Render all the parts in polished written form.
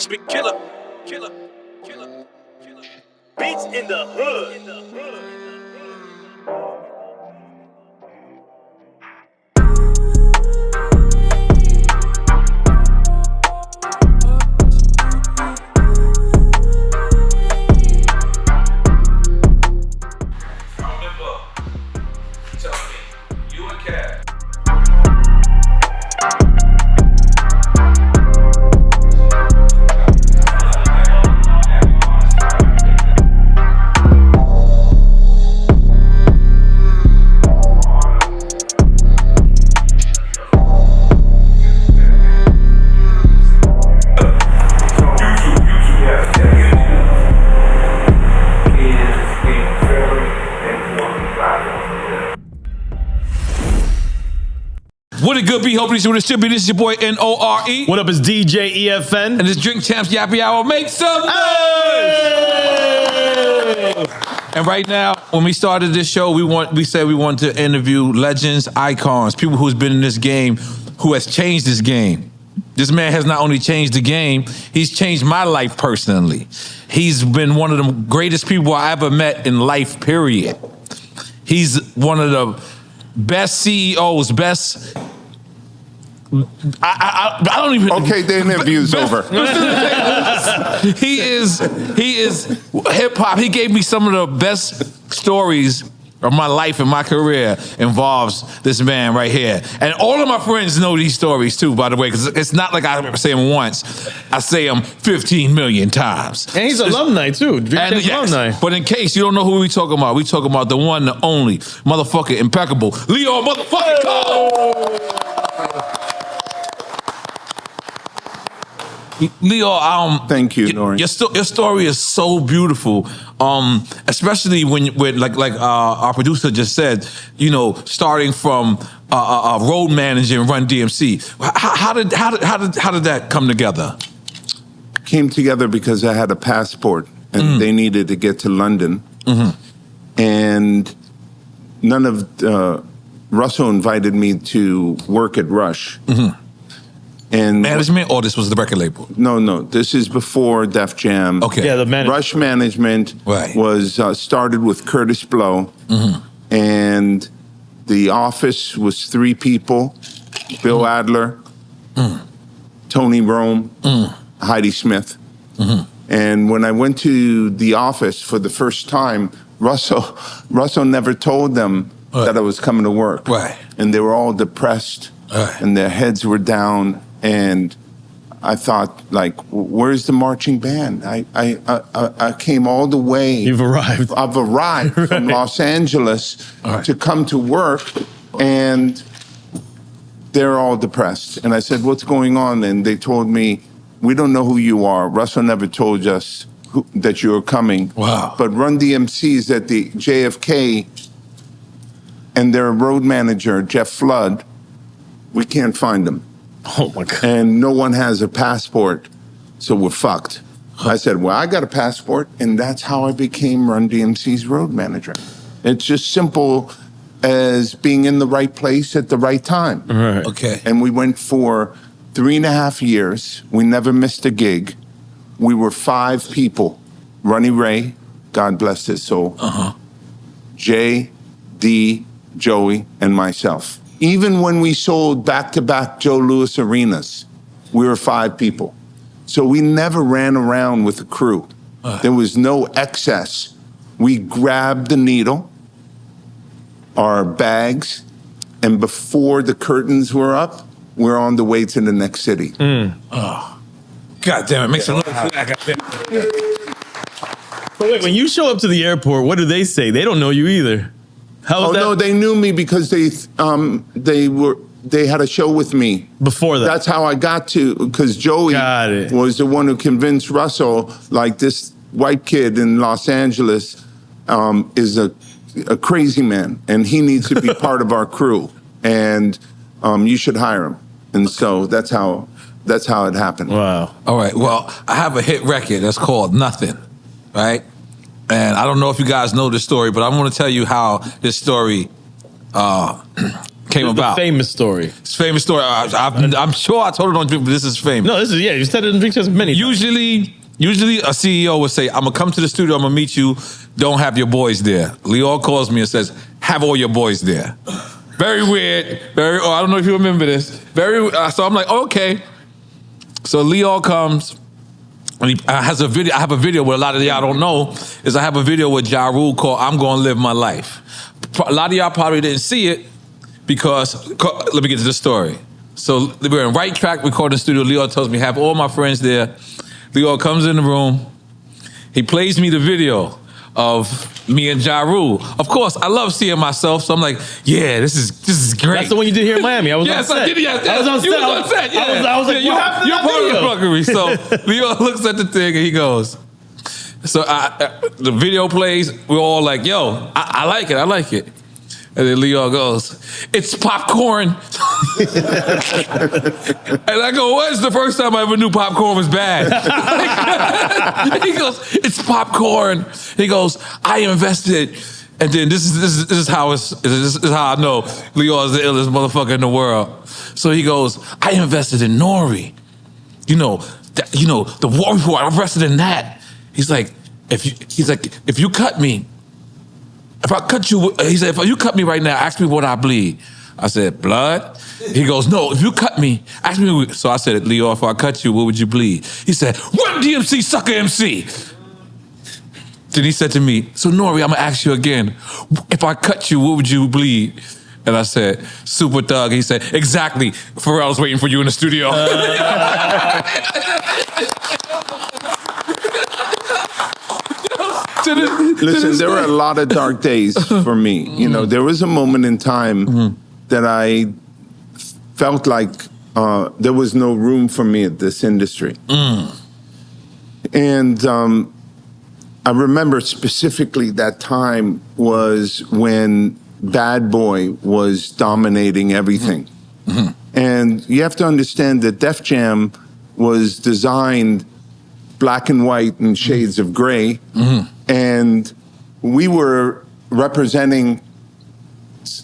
Watch me killer. Beats in the hood. What it good be? Hopefully it should be. This is your boy N.O.R.E. What up, it's DJ EFN. And this Drink Champs Yappy Hour. Make some noise! And right now, when we started this show, we said we wanted to interview legends, icons, people who's been in this game, who has changed this game. This man has not only changed the game, he's changed my life personally. He's been one of the greatest people I ever met in life, period. He's one of the best CEOs, best... I don't even... Okay, the interview's over. He is hip-hop. He gave me some of the best stories of my life and my career involves this man right here. And all of my friends know these stories too, by the way, because it's not like I say them once. I say them 15 million times. And he's alumni too. Alumni. But in case you don't know who we talking about, we talking about the one, the only, motherfucker impeccable, Lyor motherfucking Cohen. Lyor, thank you, N.O.R.E. Your story is so beautiful, especially when like our producer just said, you know, starting from a road manager in Run DMC. How did that come together? Came together because I had a passport and they needed to get to London, and none of Russell invited me to work at Rush. And management, or this was the record label? No. This is before Def Jam. Okay. Yeah, the management. Rush management was started with Curtis Blow, and the office was 3 people: Bill Adler, Tony Rome, Heidi Smith. And when I went to the office for the first time, Russell never told them that I was coming to work. Right. And they were all depressed, and their heads were down. And I thought, like, where's the marching band? I came all the way. You've arrived. I've arrived from Los Angeles to come to work, and they're all depressed. And I said, what's going on? And they told me, we don't know who you are. Russell never told us that you were coming. Wow. But Run DMC is at the JFK, and their road manager, Jeff Flood, we can't find him. Oh my God. And no one has a passport, so we're fucked. I said, well, I got a passport, and that's how I became Run DMC's road manager. It's just simple as being in the right place at the right time. Right. Okay. And we went for 3.5 years. We never missed a gig. We were 5 people. Ronnie Ray, God bless his soul. Jay, D, Joey, and myself. Even when we sold back-to-back Joe Louis arenas, we were 5 people. So we never ran around with a crew. There was no excess. We grabbed the needle, our bags, and before the curtains were up, we're on the way to the next city. Oh, God damn it, make some noise. But wait, when you show up to the airport, what do they say? They don't know you either. How is that? No, they knew me because they had a show with me. Before that? That's how I got to, because Joey was the one who convinced Russell, like, this white kid in Los Angeles is a crazy man, and he needs to be part of our crew, and you should hire him. And so that's how it happened. Wow. All right, well, I have a hit record that's called Nothing, right? And I don't know if you guys know this story, but I want to tell you how this story came about. The famous story. It's a famous story. I'm sure I told it on Drink, but this is famous. No, this is, you said it in Drink Test many times. Usually a CEO would say, I'm going to come to the studio, I'm going to meet you, don't have your boys there. Lyor calls me and says, have all your boys there. Very weird. I don't know if you remember this. So I'm like, okay. So Lyor comes, and he has a video. I have a video where a lot of y'all don't know, is I have a video with Ja Rule called I'm Gonna Live My Life. A lot of y'all probably didn't see it because, let me get to the story. So we're in Right Track recording studio. Lyor tells me, have all my friends there. Lyor comes in the room. He plays me the video of me and Ja Rule. Of course, I love seeing myself, so I'm like, yeah, this is great. That's the one you did here in Miami. I was yes, on set. I did. Yes, I was on set. You was on set. Yeah. I was like, yeah, what happened to you're that part video? of the fuckery. So Lyor looks at the thing and he goes. So the video plays. We're all like, yo, I like it. I like it. And then Lyor goes, it's popcorn. And I go, what's the first time I ever knew popcorn was bad? He goes, it's popcorn. He goes, I invested. And then this is how I know Lyor is the illest motherfucker in the world. So he goes, I invested in N.O.R.E. The war report, I invested in that. He's like, if you cut me, if I cut you, he said, if you cut me right now, ask me what I bleed. I said, blood? He goes, no, if you cut me, ask me. So I said, Lyor, if I cut you, what would you bleed? He said, Run DMC, sucker MC. Then he said to me, so N.O.R.E, I'm gonna ask you again, if I cut you, what would you bleed? And I said, Super Thug. He said, exactly. Pharrell's waiting for you in the studio. Listen, there were a lot of dark days for me. You know, there was a moment in time that I felt like there was no room for me at this industry. And I remember specifically that time was when Bad Boy was dominating everything. And you have to understand that Def Jam was designed black and white and shades of gray. And we were representing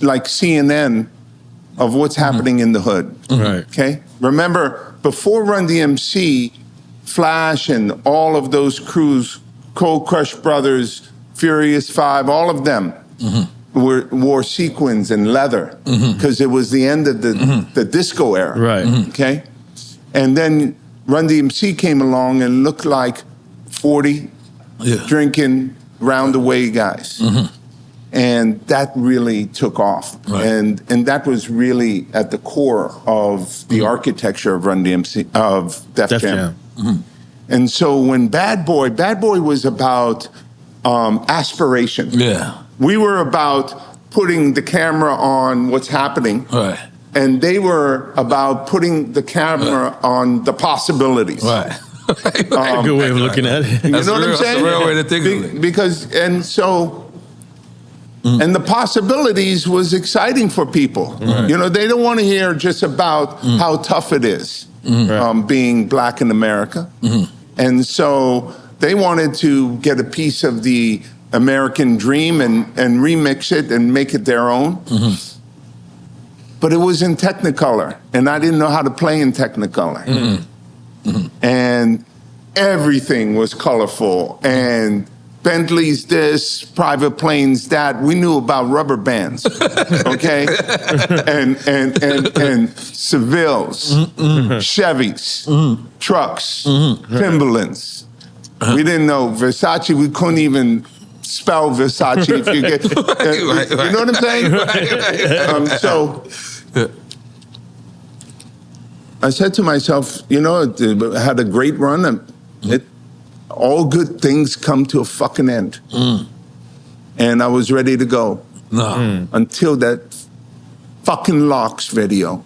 like CNN of what's happening in the hood. Right. Okay? Remember, before Run DMC, Flash and all of those crews, Cold Crush Brothers, Furious Five, all of them wore sequins and leather because it was the end of the disco era. Right. Okay? And then Run DMC came along and looked like 40 drinking round the way guys. And that really took off. Right. And that was really at the core of the architecture of Run DMC, of Def Jam. And so when Bad Boy was about aspiration. Yeah. We were about putting the camera on what's happening. Right. And they were about putting the camera on the possibilities. Right. Good way of looking at it. You That's know what I'm real- saying? that's a real way to think of it. Because, and so, and the possibilities was exciting for people. You know, they don't want to hear just about how tough it is being black in America. And so they wanted to get a piece of the American dream and remix it and make it their own. But it was in Technicolor, and I didn't know how to play in Technicolor. And everything was colorful, and Bentley's this, private planes that. We knew about rubber bands, okay? and Sevilles, Chevys, trucks, Timberlands. We didn't know Versace. We couldn't even spell Versace if you get, you know what I'm saying? So I said to myself, you know, it had a great run. All good things come to a fucking end. And I was ready to go. Until that fucking Locks video.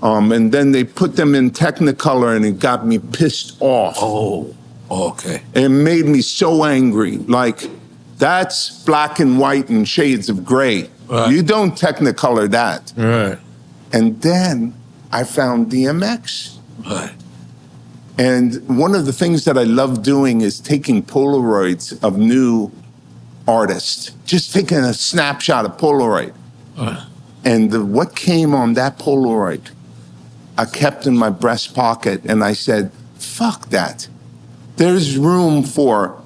And then they put them in Technicolor and it got me pissed off. Oh, okay. It made me so angry. Like, that's black and white and shades of gray. Right. You don't Technicolor that. Right. And then I found DMX. Right. And one of the things that I love doing is taking Polaroids of new artists. Just taking a snapshot of Polaroid. And what came on that Polaroid, I kept in my breast pocket, and I said, fuck that. There's room for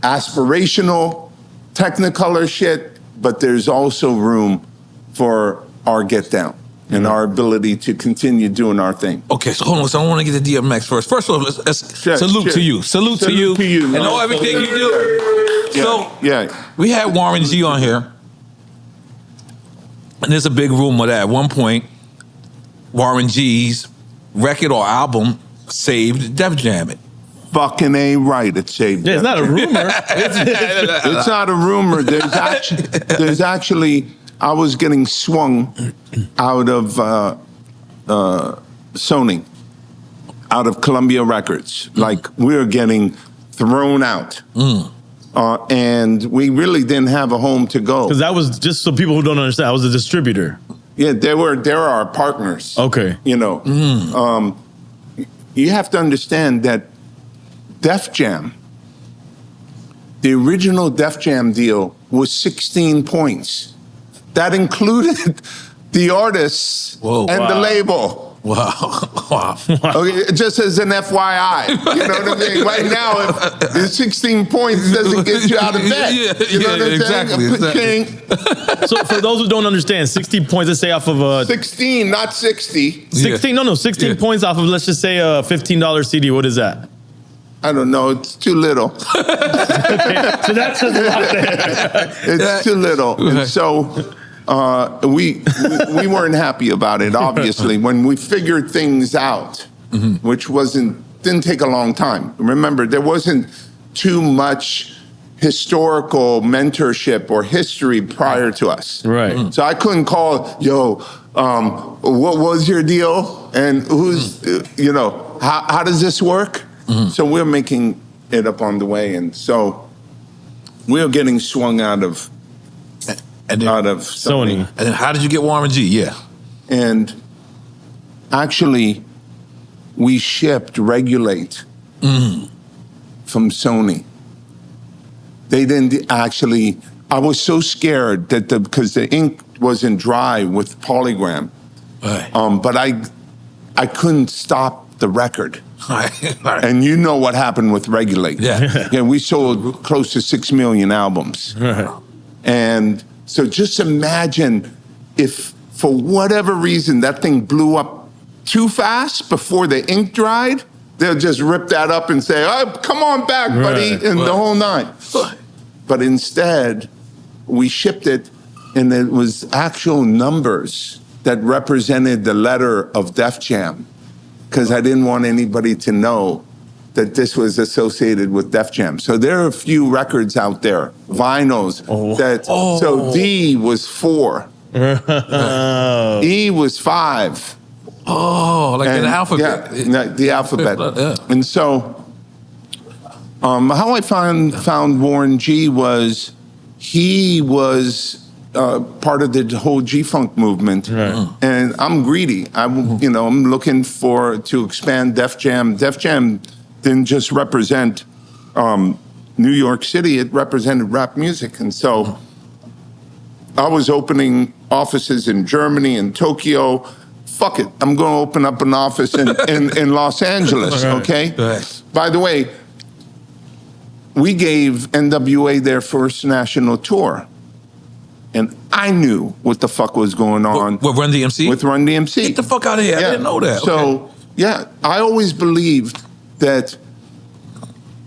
aspirational, technicolor shit, but there's also room for our get down and our ability to continue doing our thing. Okay, so hold on. So I want to get to DMX first. First of all, let's salute to you. Salute to you. And all everything you do. Yeah, So we had Warren G on here. And there's a big rumor that at one point, Warren G's record or album saved Def Jam it. Fucking A right, it saved. Yeah, it's not a rumor. It's not a rumor. There's actually, I was getting swung out of Sony, out of Columbia Records. Like, we were getting thrown out. And we really didn't have a home to go. Because that was, just so people who don't understand, I was a distributor. Yeah, there are our partners. Okay. You know, you have to understand that Def Jam, the original Def Jam deal was 16 points. That included the artists and the label. Wow. Okay, just as an FYI, you know what I mean? Right now, if the 16 points doesn't get you out of bed, you know what I'm saying? Exactly. So for those who don't understand, 60 points, let's say off of a 16, not 60. 16, no, 16 points off of, let's just say a $15 CD. What is that? I don't know. It's too little. Okay, so that's a lot there. It's too little. And so we weren't happy about it, obviously, when we figured things out, which didn't take a long time. Remember, there wasn't too much historical mentorship or history prior to us. Right. So I couldn't call, what was your deal? And who's, how does this work? So we're making it up on the way. And so we're getting swung out of Sony. And then how did you get Warren G? Yeah. And actually, we shipped Regulate from Sony. They didn't actually, I was so scared that because the ink wasn't dry with Polygram, but I couldn't stop the record. And you know what happened with Regulate. Yeah, we sold close to 6 million albums. And so just imagine if, for whatever reason, that thing blew up too fast before the ink dried, they'll just rip that up and say, oh, come on back, buddy, and the whole nine. But instead, we shipped it, and it was actual numbers that represented the letter of Def Jam, because I didn't want anybody to know that this was associated with Def Jam. So there are a few records out there, vinyls, so D was 4. E was 5. Oh, like an alphabet. Yeah, the alphabet. And so how I found Warren G was, he was part of the whole G-Funk movement, and I'm greedy. I'm looking to expand Def Jam. Def Jam didn't just represent New York City; it represented rap music, and so I was opening offices in Germany and Tokyo. Fuck it, I'm going to open up an office in Los Angeles. Okay. By the way, we gave NWA their first national tour. And I knew what the fuck was going on. With Run DMC? With Run DMC. Get the fuck out of here. I didn't know that. So, I always believed that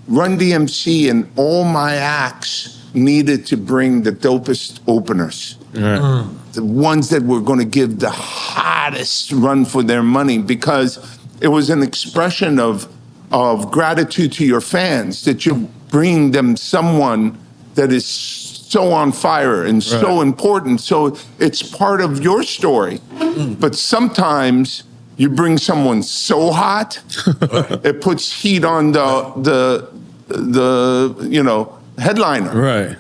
Run DMC and all my acts needed to bring the dopest openers. The ones that were going to give the hottest run for their money, because it was an expression of gratitude to your fans that you bring them someone that is so on fire and so important. So it's part of your story. But sometimes you bring someone so hot, it puts heat on the headliner. Right.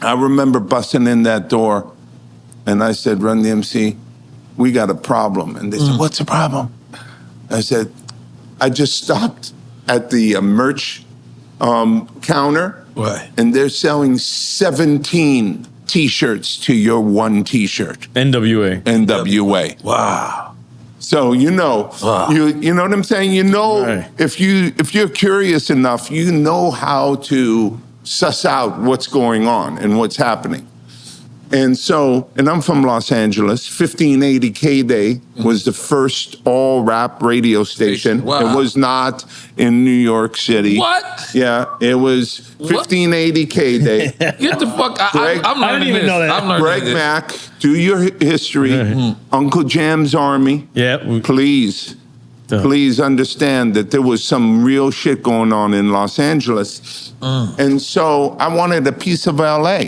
I remember busting in that door, and I said, Run DMC, we got a problem. And they said, what's the problem? I said, I just stopped at the merch counter, and they're selling 17 T-shirts to your one T-shirt. NWA. NWA. Wow. So you know, you know what I'm saying. You know, Right. if you're curious enough, you know how to suss out what's going on and what's happening. And so, and I'm from Los Angeles. 1580 K-Day was the first all-rap radio station. Wow. It was not in New York City. What? Yeah, it was 1580 K-Day. Get the fuck out. Greg- I'm I didn't learning even this. know that. I'm learning Greg this. Mack, do your history. Uncle Jam's Army. Yeah. Please understand that there was some real shit going on in Los Angeles. And so I wanted a piece of LA.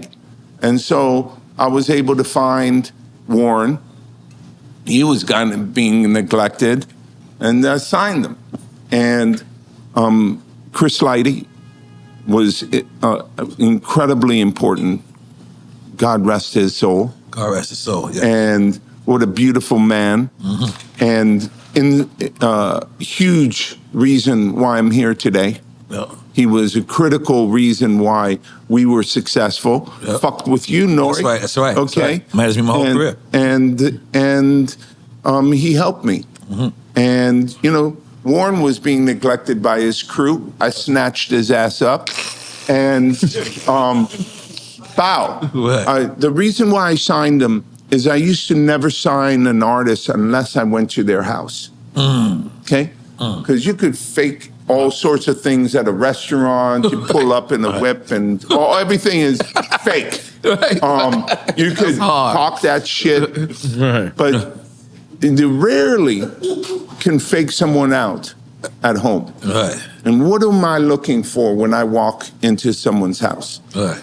And so I was able to find Warren. He was kind of being neglected, and I signed him. And Chris Lighty was incredibly important. God rest his soul. God rest his soul. Yeah. And what a beautiful man. And huge reason why I'm here today. Yeah. He was a critical reason why we were successful. Yep. Fucked with you, N.O.R.E. That's right. That's Okay. right. Matters me my whole career. And he helped me. And, you know, Warren was being neglected by his crew. I snatched his ass up. And bow. Right. The reason why I signed him is I used to never sign an artist unless I went to their house. Okay? Because you could fake all sorts of things at a restaurant. You pull up in the whip, and everything is fake. Right. You could hard. talk that shit, Right. but you rarely can fake someone out at home. Right. And what am I looking for when I walk into someone's house? Right.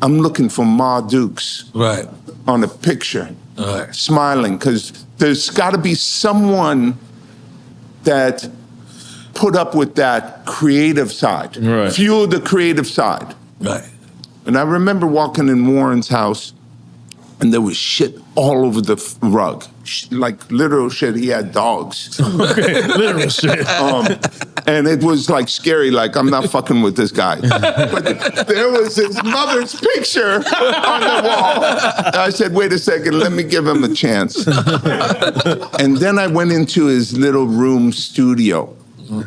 I'm looking for Ma Dukes Right. on a picture, Right. smiling, because there's got to be someone that put up with that creative side, Right. fuel the creative side. Right. And I remember walking in Warren's house, and there was shit all over the rug, like literal shit. He had dogs, Literal shit. and it was like scary. Like, I'm not fucking with this guy. But there was his mother's picture on the wall. I said, wait a second, let me give him a chance. And then I went into his little room studio.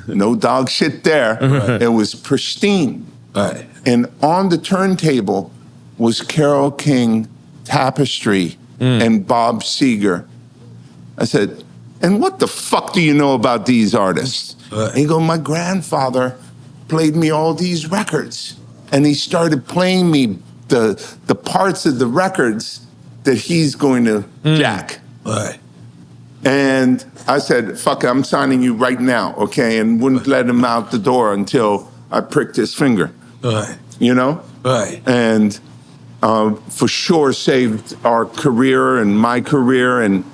No dog shit there. It was pristine. Right. And on the turntable was Carole King Tapestry and Bob Seger. I said, and what the fuck do you know about these artists? Right. He go, my grandfather played me all these records. And he started playing me the parts of the records that he's going to jack. Right. And I said, fuck it, I'm signing you right now, okay? And wouldn't let him out the door until I pricked his finger, Right. you know? Right. And for sure saved our career and my career. And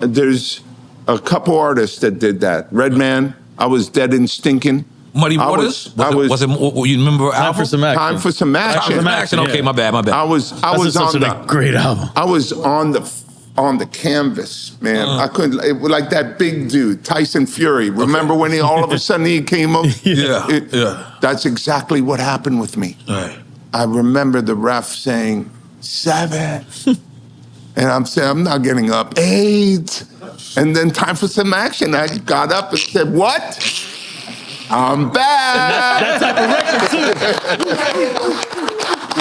there's a couple artists that did that. Redman, I was dead and stinking. Muddy I Waters? was You remember Time for some action. Time for some action. Time for some action. Okay, Yeah. my bad. I was That's on such a great album. I was on the canvas, man. I couldn't, it was like that big dude, Tyson Fury. Remember when he all of a sudden he came up? Yeah, yeah. That's exactly what happened with me. Right. I remember the ref saying 7. And I'm saying, I'm not getting up. 8. And then time for some action. I got up and said, what? I'm back. That type of record, too.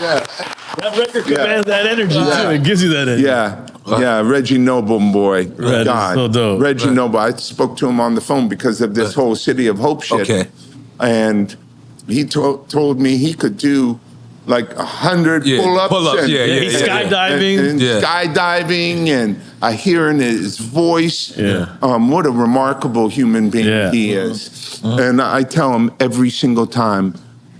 Yeah. That record commands that energy, too. It gives you that energy. Yeah, Reggie Noble, boy. That is so dope. Reggie Noble. I spoke to him on the phone because of this whole City of Hope shit. Okay. And he told me he could do like 100 pull-ups. Pull-ups, and, yeah. Skydiving. And skydiving, and I hear in his voice, Yeah. what a remarkable human being he is. And I tell him every single time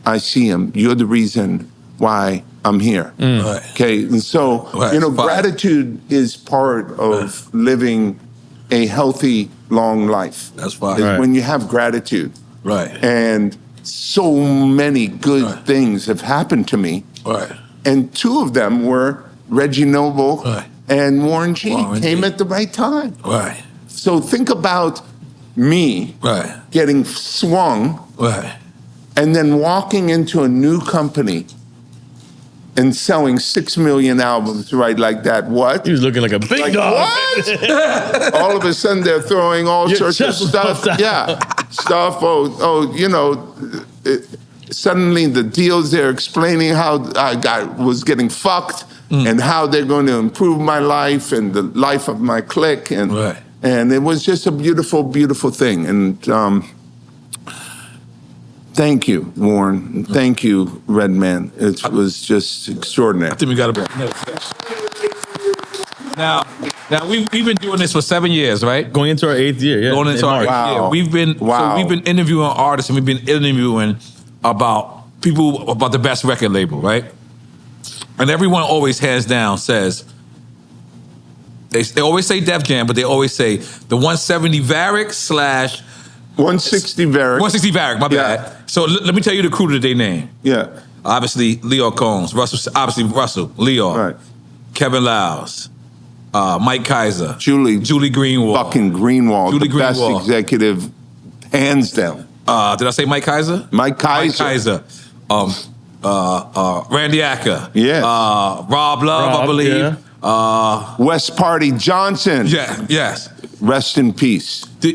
I see him, you're the reason why I'm here. Right. Okay, and so, Right, you know, fine. gratitude is part of living a healthy, long life. That's fine. Is Right. when you have gratitude. Right. And so many good things have happened to me. Right. And 2 of them were Reggie Noble Right. and Warren G. Warren Came G. at the right time. Right. So think about me Right. getting swung Right. and then walking into a new company and selling 6 million albums right like that. What? He was looking like a big dog. What? All of a sudden they're throwing all Your sorts of chest was stuff. puffed out. Yeah, stuff. Suddenly the deals they're explaining how I was getting fucked and how they're going to improve my life and the life of my clique. And it was just a beautiful, beautiful thing. And thank you, Warren. Thank you, Redman. It was just extraordinary. I think we got to. Now we've been doing this for 7 years, right? Going into our 8th year, yeah. Going into our 8th year. Wow. We've been interviewing artists and we've been interviewing about people about the best record label, right? And everyone always hands down says they always say Def Jam, but they always say the 170 Varick / 160 Varick. 160 Varick, my bad. So let me tell you the crew that they name. Yeah. Obviously, Lyor Cohen, Russell, Lyor, Right. Kevin Lyles, Mike Kaiser, Julie Greenwald. Fucking Greenwald. Julie the best Greenwald. executive, hands down. Did I say Mike Kaiser? Mike Kaiser. Mike Kaiser. Randy Acker. Yes. Rob Love, I believe. Yeah. West Party Johnson. Yes. Rest in peace. Do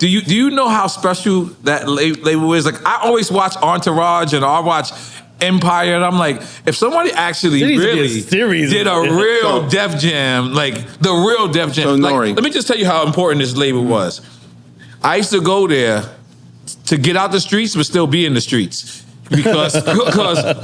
you know how special that label is? Like, I always watch Entourage and I watch Empire, and I'm like, if somebody actually There needs to be a really series did of a it. real Def Jam, like the real Def Jam. So, Like, N.O.R.E. let me just tell you how important this label was. I used to go there to get out the streets, but still be in the streets. Because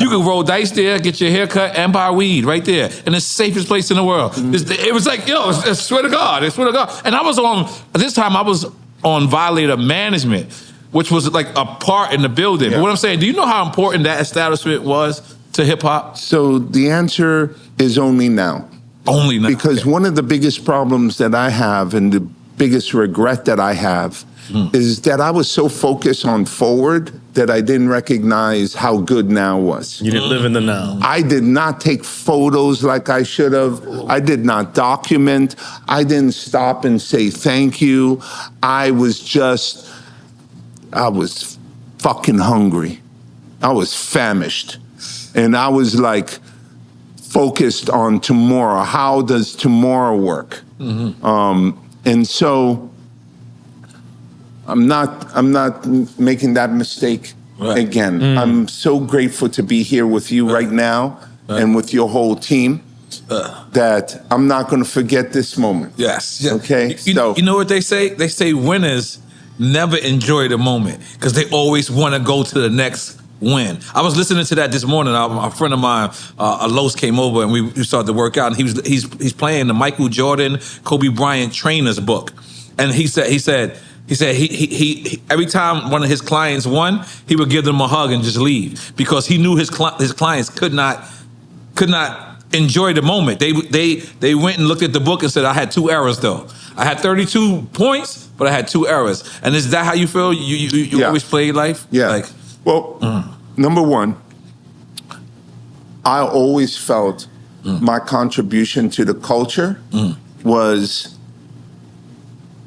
you could roll dice there, get your hair cut, and buy weed right there. And it's the safest place in the world. It was like, I swear to God. And at this time, I was on Violator Management, which was like a part in the building. Yeah. But what I'm saying, do you know how important that establishment was to hip hop? So the answer is only now. Only now. Because one of the biggest problems that I have and the biggest regret that I have is that I was so focused on forward that I didn't recognize how good now was. You didn't live in the now. I did not take photos like I should have. I did not document. I didn't stop and say thank you. I was fucking hungry. I was famished. And I was like focused on tomorrow. How does tomorrow work? And so I'm not making that mistake again. I'm so grateful to be here with you right now and with your whole team that I'm not going to forget this moment. Yes. Okay. You know what they say? They say winners never enjoy the moment because they always want to go to the next win. I was listening to that this morning. A friend of mine, Los, came over and we started to work out. And he's playing the Michael Jordan, Kobe Bryant trainers book, and he said he every time one of his clients won, he would give them a hug and just leave because he knew his clients could not enjoy the moment. They went and looked at the book and said, I had 2 errors though. I had 32 points, but I had 2 errors. And is that how you feel? You always play life? Yeah. Number one, I always felt my contribution to the culture was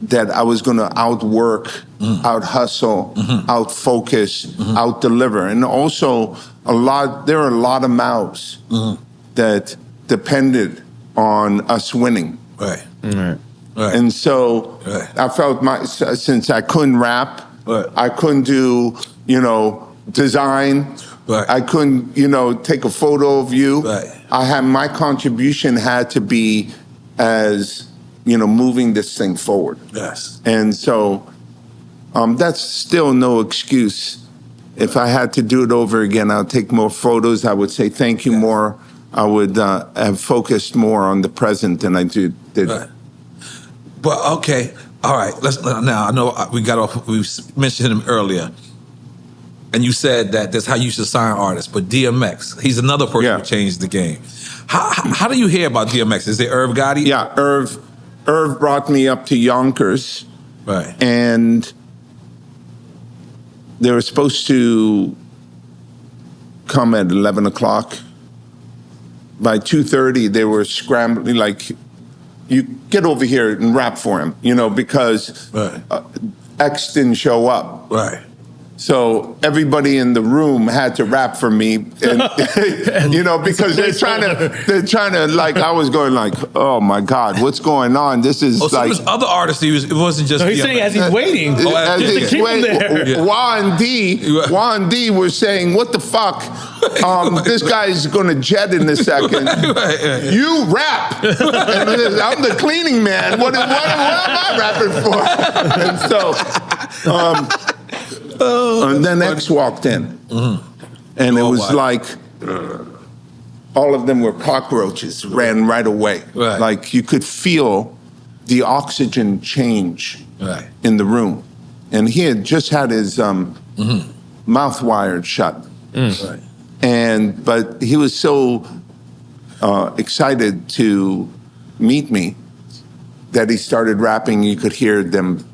that I was going to outwork, out-hustle, out-focus, out-deliver. And also, there are a lot of mouths that depended on us winning. Right. And so I felt since I couldn't rap, I couldn't do, design, I couldn't, take a photo of you. My contribution had to be as, moving this thing forward. Yes. And so that's still no excuse. If I had to do it over again, I'd take more photos. I would say thank you more. I would have focused more on the present than I did. Right. But okay, all right. Now I know we mentioned him earlier, and you said that that's how you should sign artists. But DMX, he's another person who changed the game. How do you hear about DMX? Is it Irv Gotti? Yeah, Irv brought me up to Yonkers, right? And they were supposed to come at 11 o'clock. By 2:30, they were scrambling, like, you get over here and rap for him, because X didn't show up. Right. So everybody in the room had to rap for me, and, because they're trying to like. I was going like, oh my God, what's going on? This is so like it was other artists. It wasn't just. So he's saying as he's waiting, as just to keep him there. Juan D was saying, what the fuck? This guy's going to jet in a second. You rap. And I'm the cleaning man. What am I rapping for? And so, and then X walked in. And it was like, all of them were cockroaches, ran right away. Right. Like you could feel the oxygen change in the room. And he had just had his mouth wired shut. Right. But he was so excited to meet me that he started rapping. You could hear them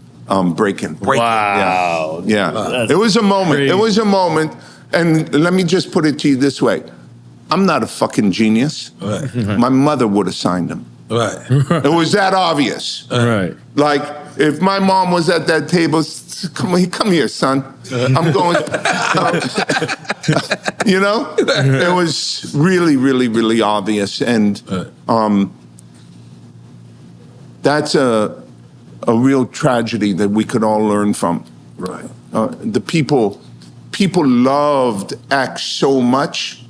breaking. Wow. Yeah. It was a moment. Crazy. It was a moment. And let me just put it to you this way. I'm not a fucking genius. Right. My mother would have signed him. Right. It was that obvious. Right. Like, if my mom was at that table, come here, son. I'm going, It was really, really, really obvious. And that's a real tragedy that we could all learn from. Right. The people loved X so much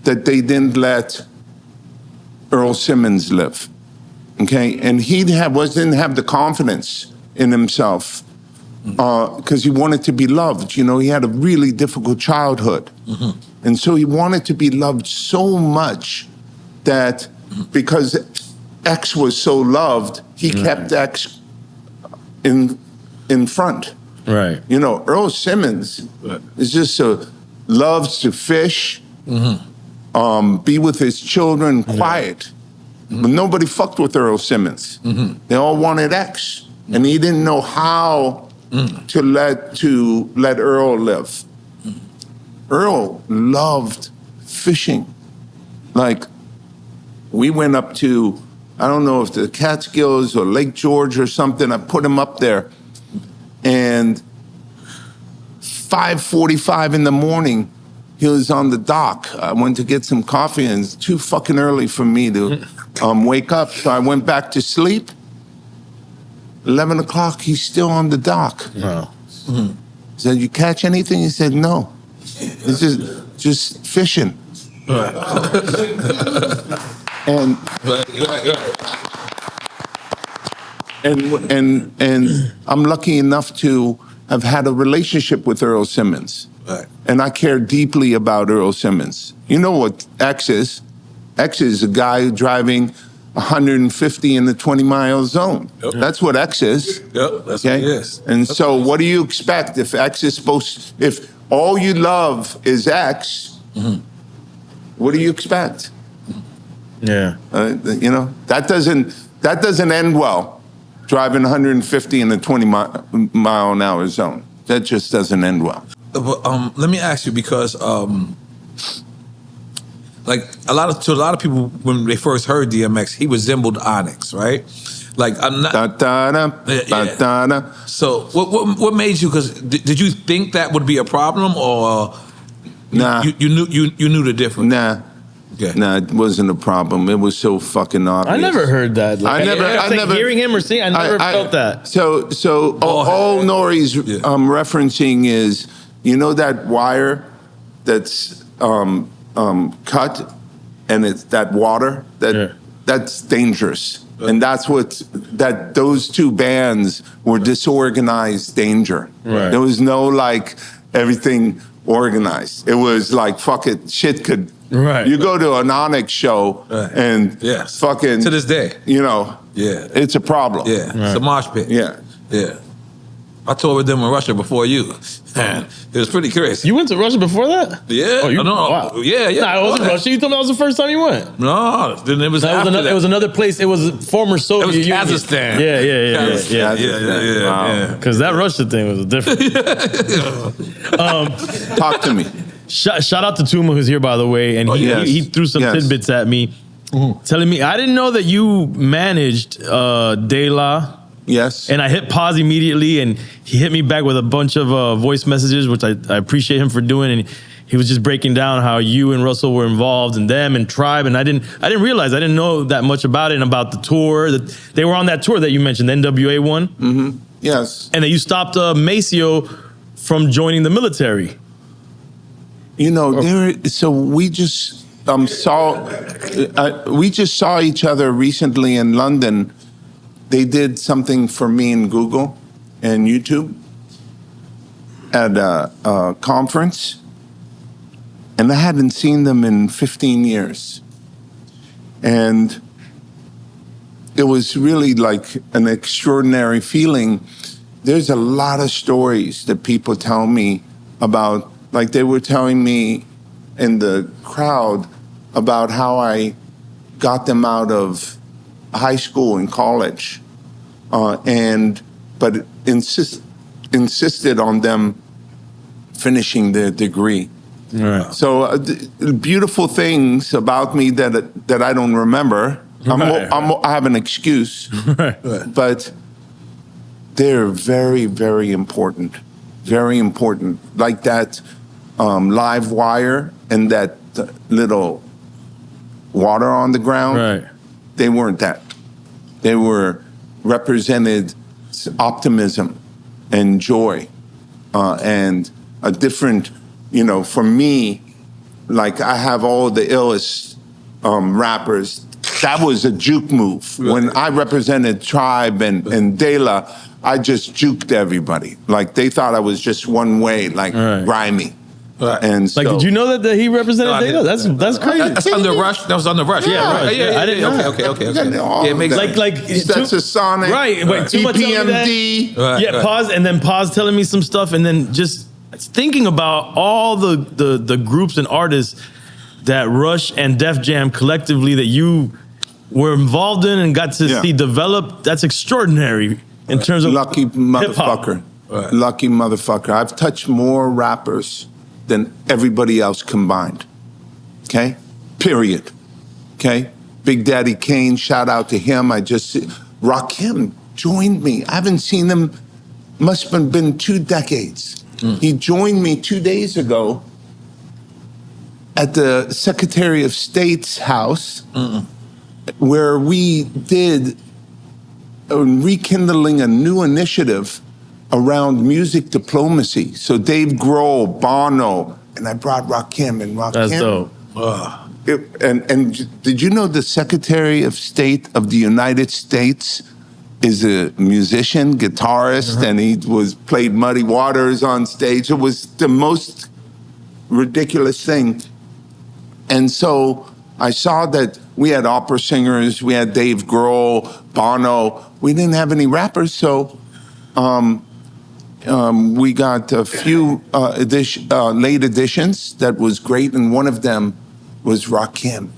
that they didn't let Earl Simmons live. Okay, and he didn't have the confidence in himself because he wanted to be loved. He had a really difficult childhood, and so he wanted to be loved so much that because X was so loved, he kept X in front. Right. Earl Simmons is just loves to fish, be with his children, quiet. But nobody fucked with Earl Simmons. They all wanted X, and he didn't know how to let Earl live. Earl loved fishing. Like, we went up to, I don't know if the Catskills or Lake George or something. I put him up there, and 5:45 in the morning, he was on the dock. I went to get some coffee, and it's too fucking early for me to wake up. So I went back to sleep. 11 o'clock, he's still on the dock. Wow. I said, you catch anything? He said, no. It's just fishing. And I'm lucky enough to have had a relationship with Earl Simmons. Right. And I care deeply about Earl Simmons. You know what X is? X is a guy driving 150 in the 20-mile zone. Yep. That's what X is. Yep, that's what it is. And so what do you expect if X is if all you love is X, what do you expect? Yeah. That doesn't end well. Driving 150 in the 20-mile-an-hour zone. That just doesn't end well. But, let me ask you, because like a lot of people, when they first heard DMX, he resembled Onyx, right? Like, I'm not. So what made you? Because did you think that would be a problem, or nah? You knew the difference. Nah. Okay. Nah, it wasn't a problem. It was so fucking obvious. I never heard that. I never hearing him or seeing. I never felt that. So all N.O.R.E's referencing is, that wire that's cut, and it's that water that's dangerous, and that's those two bands were disorganized danger. Right. There was no everything organized. It was like, fuck it, shit could. Right. You go to an Onyx show and fucking to this day, it's a problem. Yeah, right. It's a mosh pit. Yeah. I toured with them in Russia before you. Man, it was pretty crazy. You went to Russia before that? Yeah. Wow. Yeah. Nah, I wasn't Russia. You told me that was the first time you went. No, then it was after that. It was another place. It was former Soviet Union. It was Kazakhstan. Yeah. Because that Russia thing was different. Talk to me. Shout out to Tuma, who's here, by the way, and he threw some tidbits at me, telling me I didn't know that you managed De La. Yes. And I hit pause immediately, and he hit me back with a bunch of voice messages, which I appreciate him for doing. And he was just breaking down how you and Russell were involved, and them and Tribe. And I didn't realize, I didn't know that much about it and about the tour. That they were on that tour that you mentioned, the NWA one. Mm-hmm. Yes. And that you stopped Maceo from joining the military. You know, so we just saw each other recently in London. They did something for me in Google and YouTube at a conference, and I hadn't seen them in 15 years. And it was really like an extraordinary feeling. There's a lot of stories that people tell me about, like they were telling me in the crowd about how I got them out of high school and college, but insisted on them finishing their degree. Right. So beautiful things about me that I don't remember. I have an excuse, but they're very, very important. Very important. Like that live wire and that little water on the ground. Right. They weren't that. They represented optimism and joy and a different, for me, like I have all the illest rappers. That was a juke move. Right. When I represented Tribe and De La, I just juked everybody. Like they thought I was just one way, like grimy. Right. And so, did you know that he represented De La? That's crazy. That's under Rush. That was under Rush. Yeah, Rush. Yeah. I didn't know. Okay. Yeah, it makes that's a Sonic. Right. Wait, too much EPMD. Yeah. Pause and then pause telling me some stuff, and then just thinking about all the groups and artists that Rush and Def Jam collectively that you were involved in and got to see develop. That's extraordinary in terms of lucky motherfucker. Right. Lucky motherfucker. I've touched more rappers than everybody else combined. Okay? Period. Okay? Big Daddy Kane, shout out to him. Rakim joined me. I haven't seen him, must have been 2 decades. He joined me 2 days ago at the Secretary of State's house where we did rekindling a new initiative around music diplomacy. So Dave Grohl, Bono, and I brought Rakim. And Rakim. That's dope. And did you know the Secretary of State of the United States is a musician, guitarist, and he played Muddy Waters on stage. It was the most ridiculous thing. And so I saw that we had opera singers, we had Dave Grohl, Bono. We didn't have any rappers, so we got a few late additions that was great, and one of them was Rakim.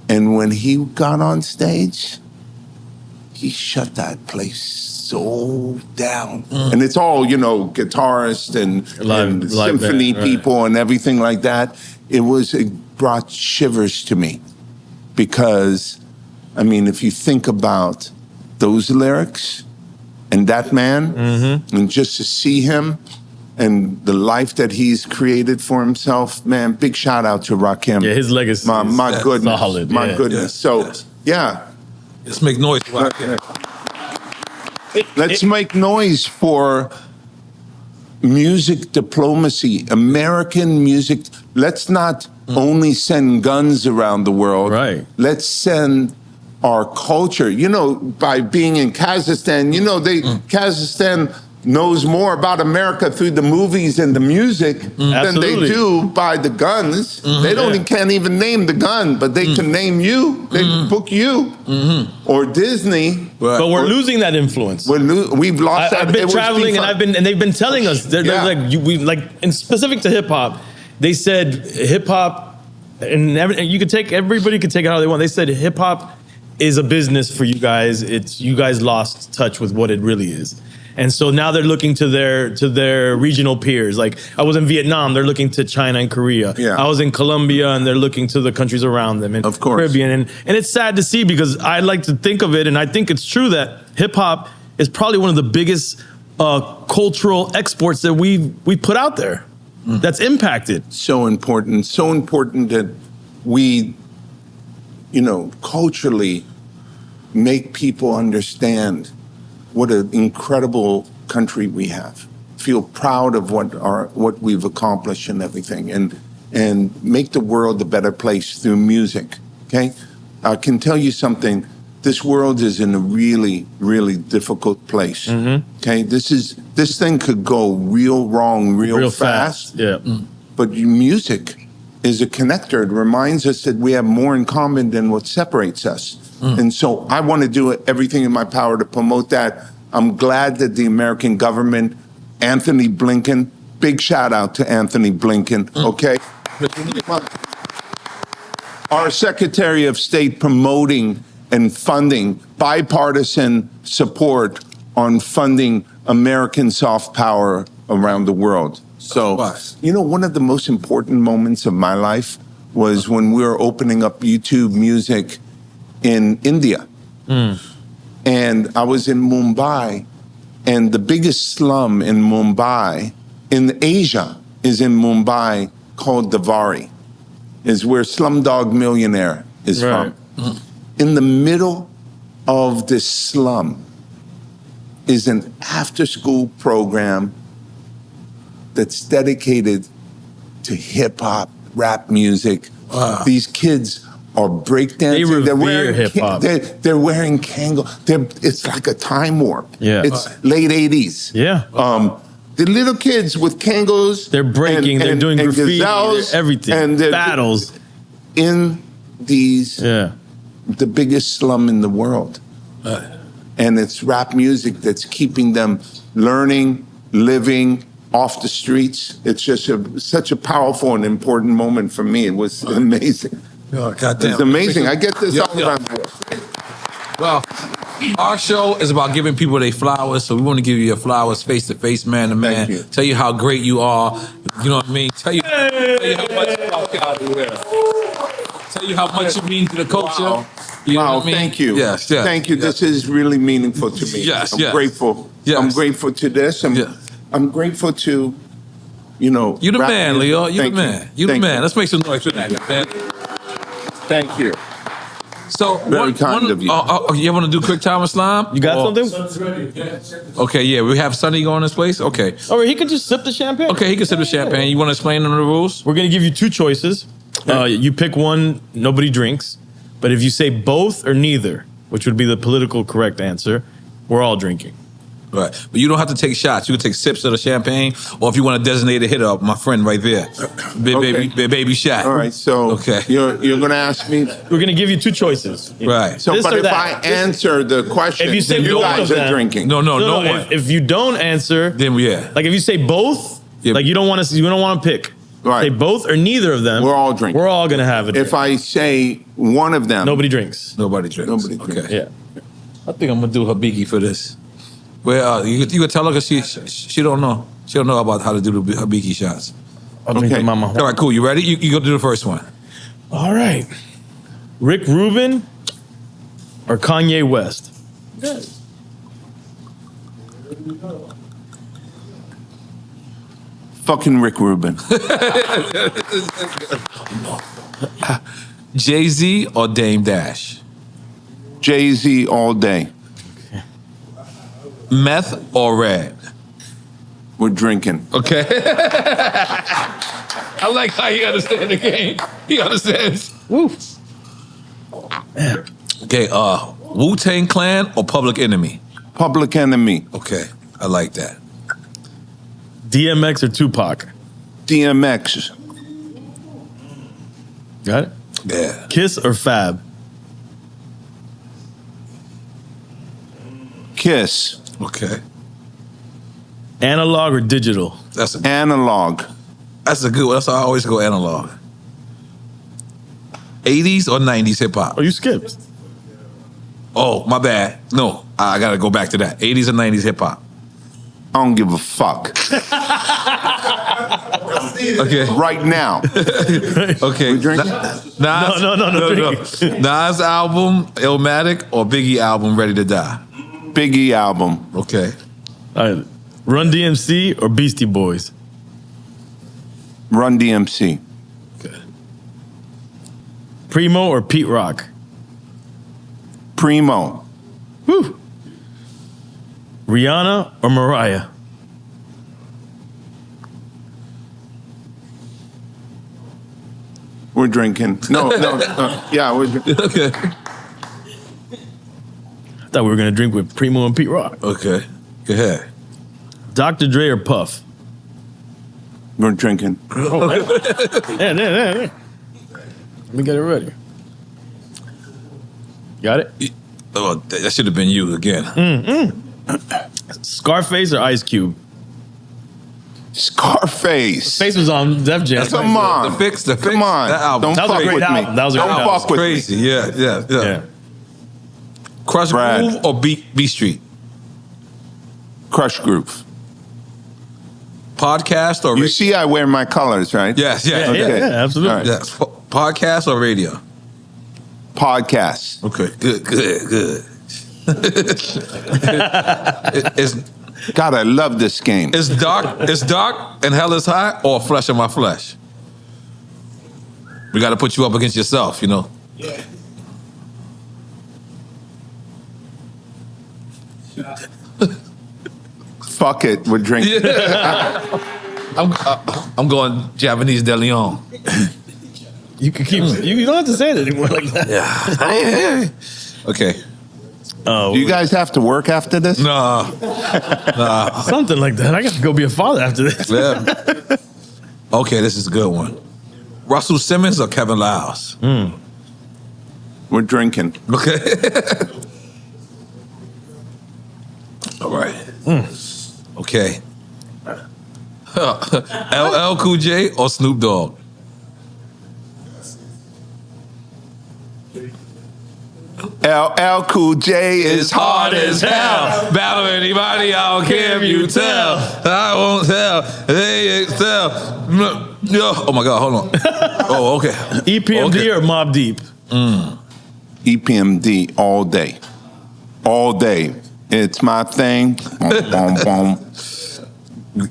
And when he got on stage, he shut that place so down. And it's all, guitarists and symphony people and everything like that. It brought shivers to me because, if you think about those lyrics and that man, and just to see him and the life that he's created for himself, man, big shout out to Rakim. Yeah, his legacy my is goodness, solid. My goodness. Let's make noise. Let's make noise for music diplomacy, American music. Let's not only send guns around the world. Right. Let's send our culture. By being in Kazakhstan, Kazakhstan knows more about America through the movies and the music than they do by the guns. They can't even name the gun, but they can name you. They can book you or Disney. Right. But we're losing that influence. We've lost that. I've been traveling, and they've been telling us. They're in specific to hip hop. They said hip hop, and everybody could take it how they want. They said hip hop is a business for you guys. You guys lost touch with what it really is. And so now they're looking to their regional peers. Like I was in Vietnam, they're looking to China and Korea. Yeah. I was in Colombia, and they're looking to the countries around them, and of course. Caribbean. And it's sad to see because I like to think of it, and I think it's true that hip hop is probably one of the biggest cultural exports that we put out there. That's impacted. So important that we, culturally make people understand what an incredible country we have. Feel proud of what we've accomplished and everything, and make the world a better place through music. Okay, I can tell you something. This world is in a really, really difficult place. Okay, this thing could go real wrong real fast. Yeah. But music is a connector. It reminds us that we have more in common than what separates us. And so I want to do everything in my power to promote that. I'm glad that the American government, Anthony Blinken, big shout out to Anthony Blinken, okay? Our Secretary of State promoting and funding bipartisan support on funding American soft power around the world. So, one of the most important moments of my life was when we were opening up YouTube Music in India. And I was in Mumbai, and the biggest slum in Mumbai, in Asia, is in Mumbai, called Rivalry, is where Slumdog Millionaire is from. In the middle of this slum is an after-school program that's dedicated to hip-hop, rap music. These kids are breakdancing. They revere hip-hop. They're wearing Kangol. It's like a time warp. Yeah. It's late 80s. Yeah. The little kids with Kangos. They're breaking, they're doing graffiti, gazelles, everything. and Battles. In these... the biggest slum in the world. And it's rap music that's keeping them learning, living off the streets. It's just such a powerful and important moment for me. It was amazing. Oh, goddamn. It's amazing. I get this all around here. Well, our show is about giving people their flowers, so we want to give you your flowers face to face, man to man. Thank you. Tell you how great you are. You know what I mean? Tell you how much you mean to the culture. Wow. You know what I mean? Thank you. Yes. Thank you. Yes. This is really meaningful to me. I'm grateful. Yes. I'm grateful to this. I'm grateful to, You the man, Lyor. You the man. You the Thank man. you. Let's make some noise for that, man. Thank you. So, Very kind of you. You want to do quick time Islam? You got something? Okay, yeah. We have Sonny going this place? Okay. Or he could just sip the champagne. Okay, he can sip the champagne. You want to explain them the rules? We're going to give you two choices. You pick one, nobody drinks. But if you say both or neither, which would be the political correct answer, we're all drinking. Right. But you don't have to take shots. You can take sips of the champagne, or if you want a designated hitter, my friend right there. Baby shot. All right, so you're going to ask me? We're going to give you two choices. Right. So, but if I answer the question, if you say you both guys of are them, drinking. No one. If you don't answer, then like if you say both, like you don't want to pick. Right. Say both or neither of them. We're all drinking. We're all going to have it. If I say one of them, nobody drinks. Nobody drinks. Okay. Yeah. I think I'm gonna do Habiki for this. Well, you could tell her because she don't know. She don't know about how to do the Habiki shots. I'll drink the mama. All right, cool. You ready? You go do the first one. All right. Rick Rubin or Kanye West? Good. Fucking Rick Rubin. Jay-Z or Dame Dash? Jay-Z all day. Meth or Red? We're drinking. Okay. I like how you understand the game. He understands. Woo. Okay, Wu-Tang Clan or Public Enemy? Public Enemy. Okay, I like that. DMX or Tupac? DMX. Got it? Yeah. Kiss or Fab? Kiss. Okay. Analog or digital? That's analog. That's a good one. That's how I always go analog. 80s or 90s hip hop? Oh, you skipped. Oh, my bad. No, I gotta go back to that. 80s or 90s hip hop? I don't give a fuck. Okay. Right now. Okay. We drinking? Nas, No. Nas album, Illmatic, or Biggie album, Ready to Die? Biggie album. Okay. All right. Run DMC or Beastie Boys? Run DMC. Okay. Primo or Pete Rock? Primo. Woo. Rihanna or Mariah? We're drinking. No. Yeah, we're drinking. Okay. I thought we were gonna drink with Primo and Pete Rock. Okay. Go ahead. Dr. Dre or Puff? We're drinking. Yeah. Let me get it ready. Got it? Oh, that should have been you again. Scarface or Ice Cube? Scarface. Face was on Def Jam. Come on. The fix. Come on. That album. Don't That was a fuck great with album. me. That was a great Don't album. fuck with Crazy. me. Yeah. Crush Brad. Groove or B Street? Crush Groove. Podcast or radio? You see I wear my colors, right? Yes. Yeah, Okay. absolutely. All right. Yes. Podcast or radio? Podcast. Okay. Good. It's God, I love this game. It's dark and hell is high, or flesh of my flesh. We got to put you up against yourself, you know. Yeah. Fuck it, we're drinking. I'm going Japanese De Leon. You can keep. You don't have to say it anymore like that. Yeah. Okay. Oh, Do you guys have to work after this? Nah. something like that. I got to go be a father after this. Yeah. Okay, this is a good one. Russell Simmons or Kevin Liles? We're drinking. Okay. All right. Okay. LL Cool J or Snoop Dogg? LL Cool J is hard as hell. Battle anybody, I don't care if you tell. I won't tell. They tell. Oh my God, hold on. Oh, okay. EPMD Okay. or Mobb Deep? EPMD all day. All day. It's my thing. Boom, boom, boom.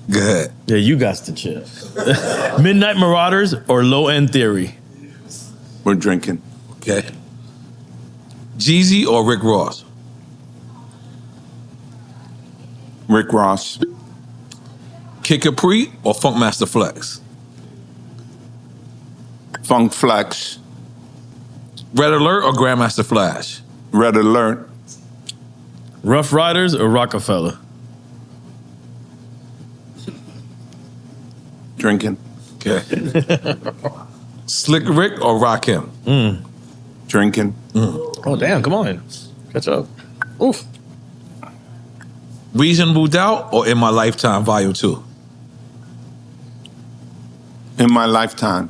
Go ahead. Yeah, you got to chill. Midnight Marauders or Low End Theory? We're drinking. Okay. Jeezy or Rick Ross? Rick Ross. Kid Capri or Funkmaster Flex? Funk Flex. Red Alert or Grandmaster Flash? Red Alert. Rough Riders or Rockefeller? Drinking. Okay. Slick Rick or Rakim? Drinking. Oh, damn, come on. Catch up. Oof. Reasonable Doubt or In My Lifetime Volume 2? In my lifetime.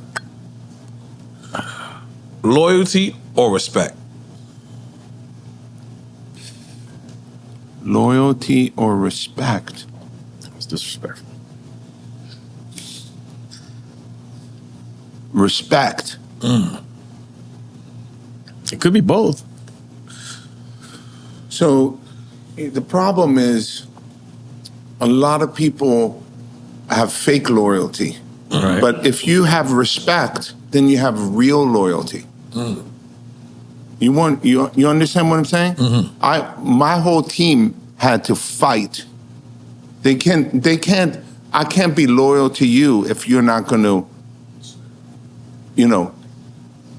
Loyalty or respect? Loyalty or respect? That's disrespectful. Respect. It could be both. So the problem is a lot of people have fake loyalty. Right. But if you have respect, then you have real loyalty. You understand what I'm saying? My whole team had to fight. I can't be loyal to you if you're not going to,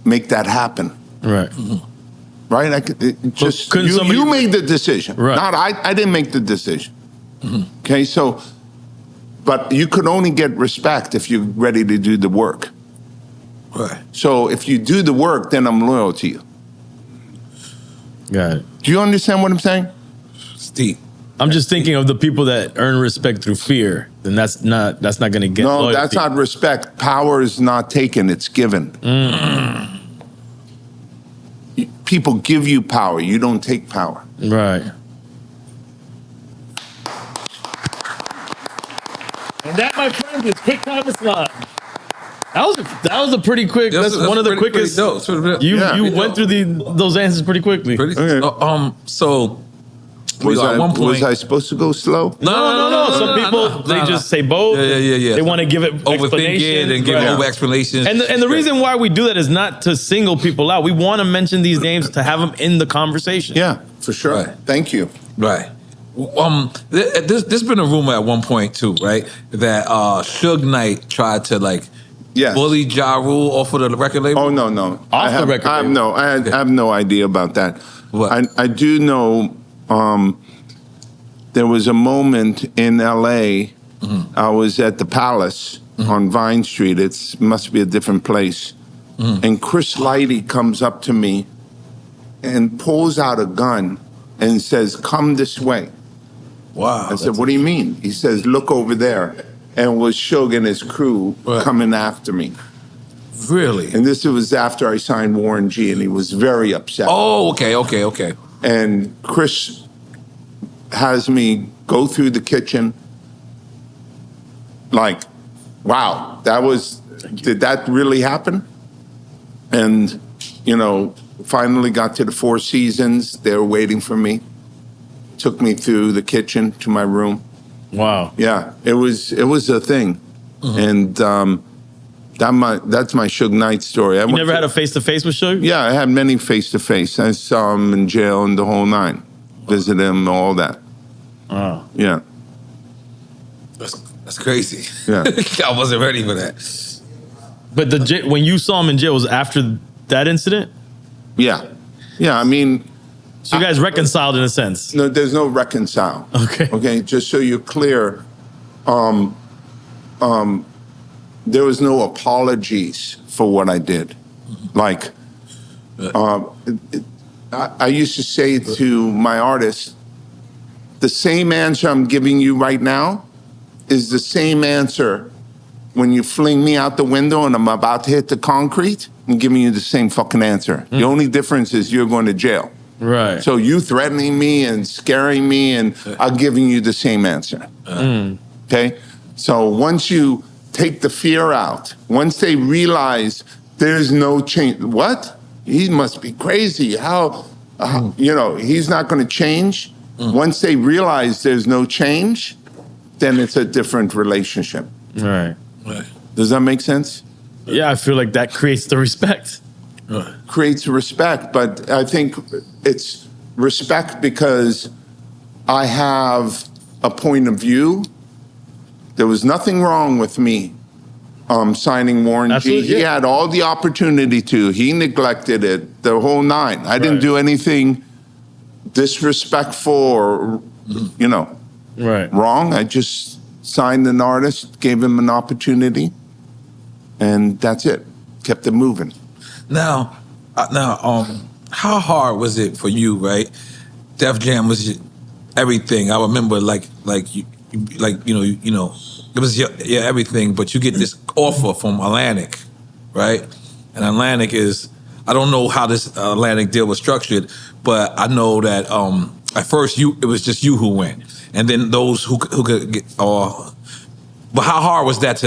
make that happen. Right. Right? You made the decision. Right. Not I didn't make the decision. Okay, so, but you could only get respect if you're ready to do the work. Right. So if you do the work, then I'm loyal to you. Got it. Do you understand what I'm saying? It's deep. I'm just thinking of the people that earn respect through fear. Then that's not going to get No, loyalty. that's not respect. Power is not taken, it's given. People give you power, you don't take power. Right. And that, my friend, is Quick Time to Slide. That was a pretty quick. That's one of the quickest. Pretty dope. You went through those answers pretty quickly. So Was I supposed to go slow? No. Some people they just say both. Yeah. They want to give it Overthink it and give over explanations. And the reason why we do that is not to single people out. We want to mention these names to have them in the conversation. Yeah, for sure. Right. Thank you. Right. There's been a rumor at one point too, right? That Suge Knight tried to bully Ja Rule off of the record label. Oh no. Off the record label. I have no idea about that. What? I do know there was a moment in LA. I was at the Palace on Vine Street. It must be a different place. And Chris Lighty comes up to me and pulls out a gun and says, "Come this way." Wow. I said, "What do you mean?" He says, "Look over there." And it was Suge and his crew coming after me. Really? And this was after I signed Warren G, and he was very upset. Oh, okay. And Chris has me go through the kitchen. Like, wow, did that really happen? And, finally got to the Four Seasons. They were waiting for me. Took me through the kitchen to my room. Wow. Yeah, it was a thing. And that's my Suge Knight story. You never had a face-to-face with Suge? Yeah, I had many face-to-face. I saw him in jail and the whole nine. Visited him, all that. Oh. Yeah. That's crazy. Yeah. I wasn't ready for that. But when you saw him in jail, was it after that incident? Yeah. I mean... So you guys reconciled in a sense? No, there's no reconcile. Okay, just so you're clear, there was no apologies for what I did. Like, I used to say to my artists, the same answer I'm giving you right now is the same answer when you fling me out the window and I'm about to hit the concrete. I'm giving you the same fucking answer. The only difference is you're going to jail. Right. So you threatening me and scaring me, and I'm giving you the same answer. Okay? So once you take the fear out, once they realize there's no change, what? He must be crazy. How he's not going to change. Once they realize there's no change, then it's a different relationship. Right. Does that make sense? Yeah, I feel like that creates the respect. Creates respect, but I think it's respect because I have a point of view. There was nothing wrong with me signing Warren G. He had all the opportunity to. He neglected it, the whole nine. I didn't do anything disrespectful or, wrong. I just signed an artist, gave him an opportunity, and that's it. Kept it moving. Now, how hard was it for you, right? Def Jam was everything. I remember, it was your everything. But you get this offer from Atlantic, right? And Atlantic is, I don't know how this Atlantic deal was structured, but I know that at first it was just you who went, and then those who could get. But how hard was that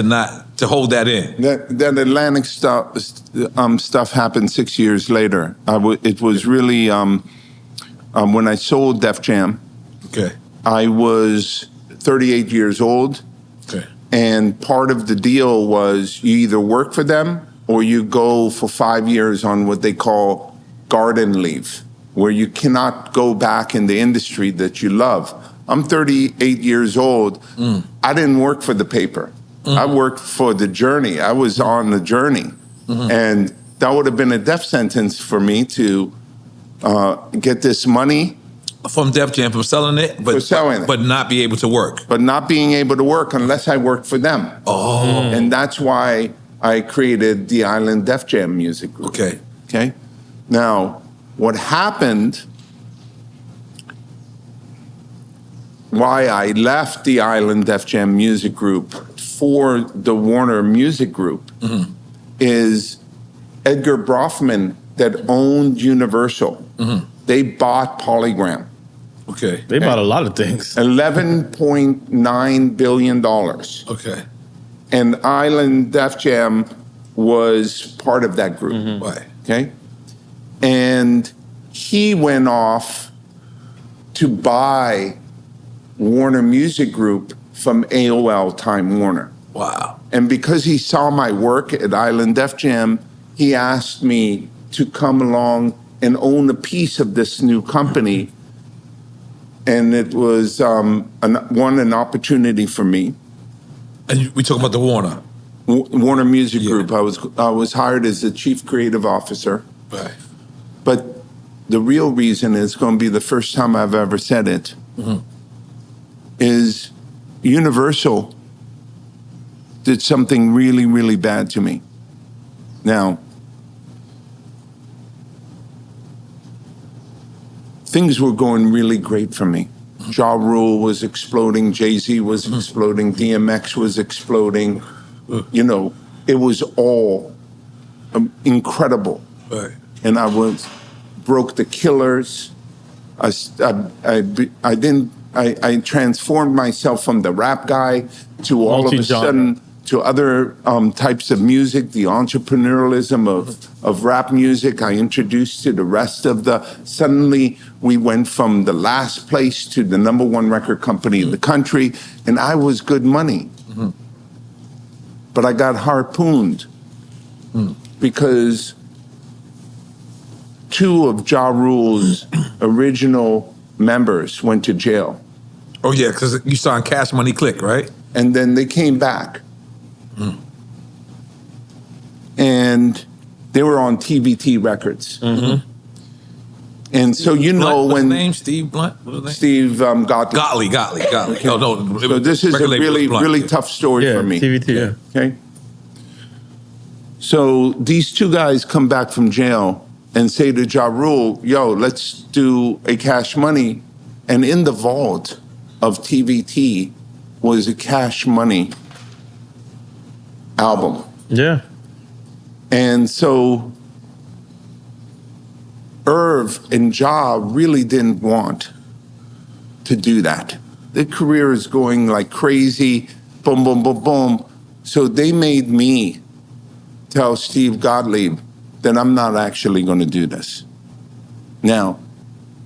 to hold that in? That Atlantic stuff happened 6 years later. It was really when I sold Def Jam. Okay. I was 38 years old. Okay. And part of the deal was you either work for them or you go for 5 years on what they call garden leave, where you cannot go back in the industry that you love. I'm 38 years old. I didn't work for the paper. I worked for the journey. I was on the journey. And that would have been a death sentence for me to get this money. From Def Jam, from selling it? But not be able to work. But not being able to work unless I worked for them. Oh. And that's why I created the Island Def Jam Music Group. Okay? Now, what happened... why I left the Island Def Jam Music Group for the Warner Music Group is Edgar Brofman that owned Universal. They bought Polygram. Okay. They bought a lot of things. $11.9 billion. Okay. And Island Def Jam was part of that group. Right. Okay? And he went off to buy Warner Music Group from AOL Time Warner. Wow. And because he saw my work at Island Def Jam, he asked me to come along and own a piece of this new company. And it was an opportunity for me. And we talking about the Warner. Warner Music Group. I was hired as the chief creative officer. Right. But the real reason is going to be the first time I've ever said it, is Universal did something really, really bad to me. Now, things were going really great for me. Ja Rule was exploding, Jay-Z was exploding, DMX was exploding. You know, it was all incredible. Right. And I broke the Killers. I transformed myself from the rap guy to all of a sudden to other types of music, the entrepreneurialism of rap music. I introduced to the rest of suddenly we went from the last place to the #1 record company in the country, and I was good money. But I got harpooned because 2 of Ja Rule's original members went to jail. Oh, yeah, because you signed Cash Money Click, right? And then they came back. And they were on TVT Records. And so you know What's when... his name? Steve Blunt? What was his name? Steve Gottlieb. Gottlieb. No. So this is a really tough story for me. TVT, yeah. Okay? So these 2 guys come back from jail and say to Ja Rule, yo, let's do a Cash Money. And in the vault of TVT was a Cash Money album. Yeah. And so Irv and Ja really didn't want to do that. Their career is going like crazy, boom, boom, boom, boom. So they made me tell Steve Gottlieb that I'm not actually going to do this. Now,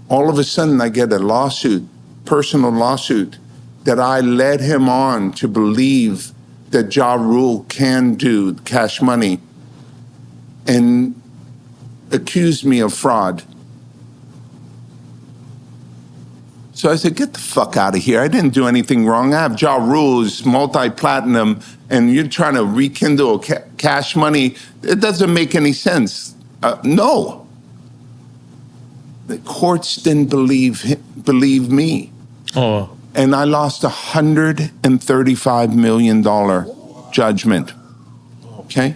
all of a sudden I get a lawsuit, personal lawsuit, that I led him on to believe that Ja Rule can do Cash Money, and accused me of fraud. So I said, get the fuck out of here. I didn't do anything wrong. I have Ja Rule who's multi-platinum, and you're trying to rekindle Cash Money. It doesn't make any sense. No. The courts didn't believe me. Oh. And I lost $135 million judgment. Okay?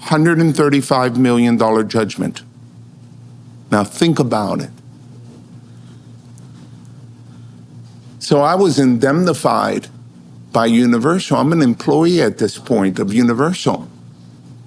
$135 million judgment. Now think about it. So I was indemnified by Universal. I'm an employee at this point of Universal.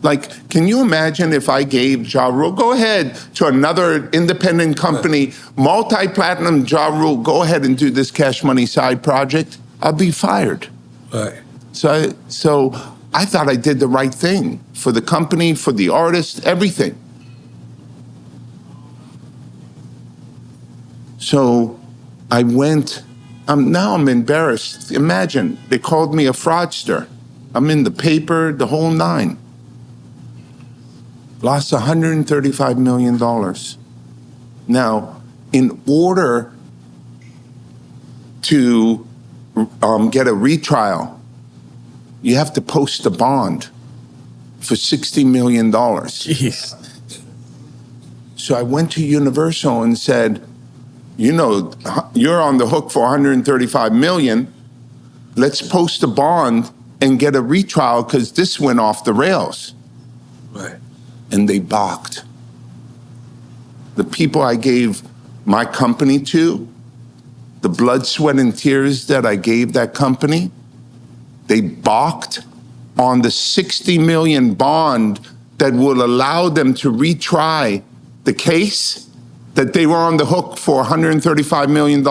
Like, can you imagine if I gave Ja Rule, go ahead to another independent company, multi-platinum Ja Rule, go ahead and do this Cash Money side project? I'll be fired. Right. So I thought I did the right thing for the company, for the artist, everything. So I went, now I'm embarrassed. Imagine, they called me a fraudster. I'm in the paper, the whole 9. Lost $135 million. Now, in order to get a retrial, you have to post a bond for $60 million. Jeez. So I went to Universal and said, you know, you're on the hook for $135 million. Let's post a bond and get a retrial because this went off the rails. Right. And they balked. The people I gave my company to, the blood, sweat, and tears that I gave that company, they balked on the $60 million bond that will allow them to retry the case, that they were on the hook for $135 million.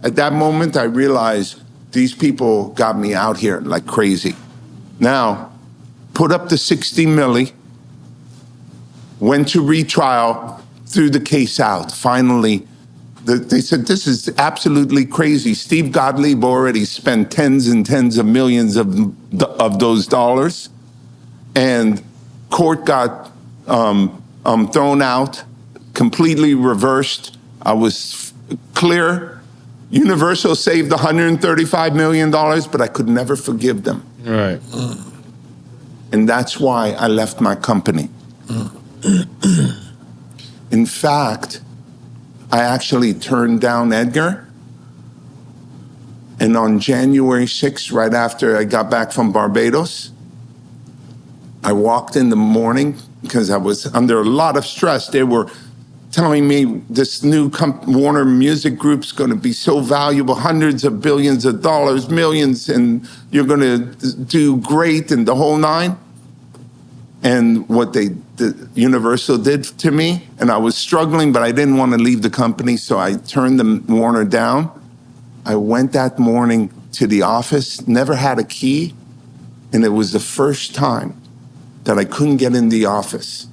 At that moment, I realized these people got me out here like crazy. Now, put up the 60 milli, went to retrial, threw the case out. Finally, They said, this is absolutely crazy. Steve Gottlieb already spent tens and tens of millions of those dollars. And court got thrown out, completely reversed. I was clear. Universal saved $135 million, but I could never forgive them. Right. And that's why I left my company. In fact, I actually turned down Edgar. And on January 6th, right after I got back from Barbados, I walked in the morning because I was under a lot of stress. They were telling me this new Warner Music Group's going to be so valuable, hundreds of billions of dollars, millions, and you're going to do great and the whole nine. And what Universal did to me, and I was struggling, but I didn't want to leave the company, so I turned the Warner down. I went that morning to the office, never had a key, and it was the first time that I couldn't get in the office.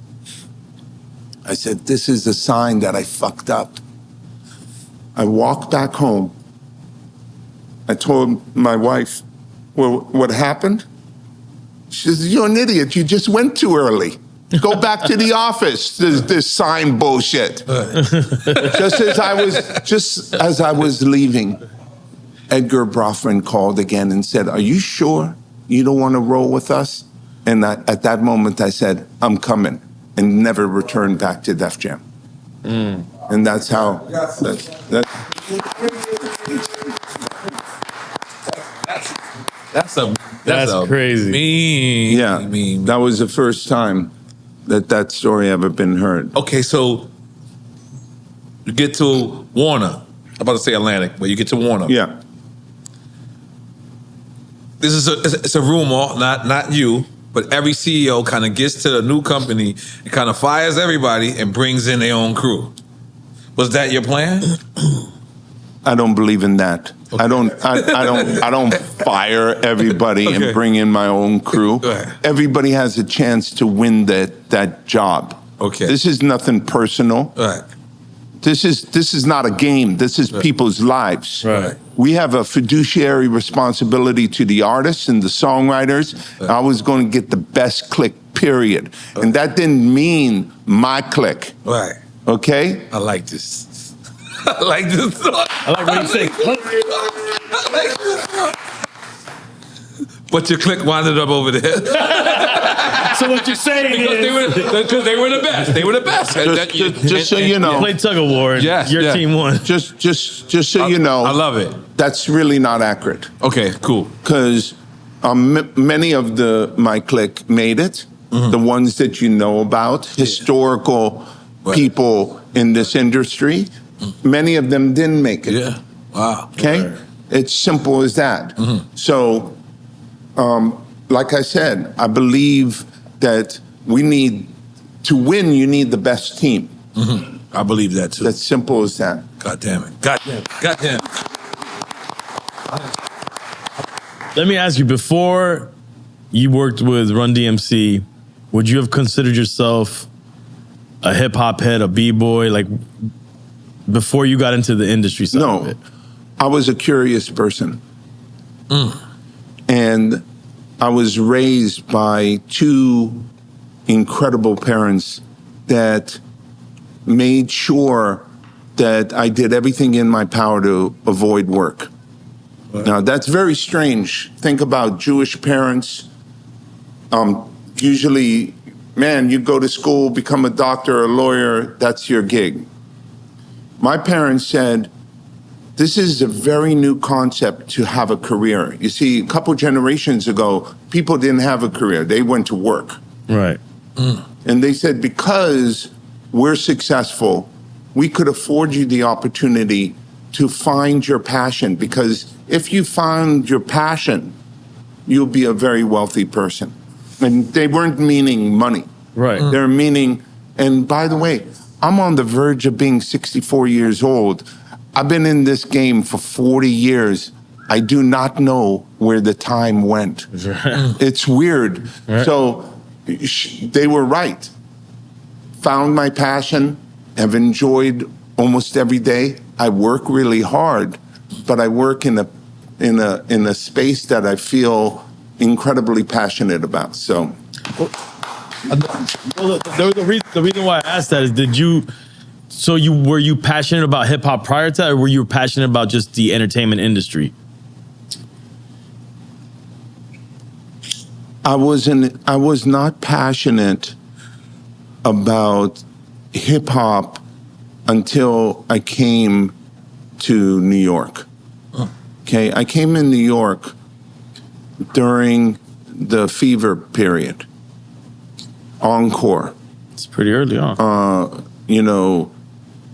I said, this is a sign that I fucked up. I walked back home. I told my wife, well, what happened? She says, you're an idiot. You just went too early. Go back to the office. This sign bullshit. Just as I was leaving, Edgar Brofman called again and said, are you sure you don't want to roll with us? And at that moment, I said, I'm coming, and never returned back to Def Jam. And that's how. That's crazy. That was the first time that story ever been heard. Okay, so you get to Warner. I'm about to say Atlantic, but you get to Warner. Yeah. This is it's a rumor, not you, but every CEO kind of gets to the new company and kind of fires everybody and brings in their own crew. Was that your plan? I don't believe in that. Okay. I don't fire everybody and bring in my own crew. Everybody has a chance to win that job. Okay. This is nothing personal. Right. This is not a game. This is people's lives. Right. We have a fiduciary responsibility to the artists and the songwriters. Right. I was going to get the best click, period. Right. And that didn't mean my click. Right. Okay? I like this. I like this thought. I like what you say. I like this thought. But your click winded up over there. So what you're saying is... Because they were the best. They were the best. Just so you know. You played tug of war. Yes, your team won. Just so you know. I love it. That's really not accurate. Okay, cool. Because many of my clique made it. Mm-hmm. The ones that you know about, historical people in this industry. Many of them didn't make it. Yeah. Wow. Okay? Right. It's simple as that. Mm-hmm. So, like I said, I believe that we need to win, you need the best team. Mm-hmm. I believe that too. That's simple as that. God damn it. God damn it. Let me ask you, before you worked with Run DMC, would you have considered yourself a hip hop head, a b-boy, like before you got into the industry side of it? I was a curious person. And I was raised by two incredible parents that made sure that I did everything in my power to avoid work. Now, that's very strange. Think about Jewish parents. Usually, man, you go to school, become a doctor or a lawyer, that's your gig. My parents said, this is a very new concept to have a career. You see, a couple generations ago, people didn't have a career. They went to work. Right. And they said, because we're successful, we could afford you the opportunity to find your passion. Because if you find your passion, you'll be a very wealthy person. And they weren't meaning money. Right. They're meaning, and by the way, I'm on the verge of being 64 years old. I've been in this game for 40 years. I do not know where the time went. It's weird. Right. So they were right. Found my passion, have enjoyed almost every day. I work really hard, but I work in a space that I feel incredibly passionate about. So, well, the reason why I asked that is, were you passionate about hip hop prior to that, or were you passionate about just the entertainment industry? I was not passionate about hip hop until I came to New York. Okay, I came in New York during the fever period. Encore. It's pretty early on.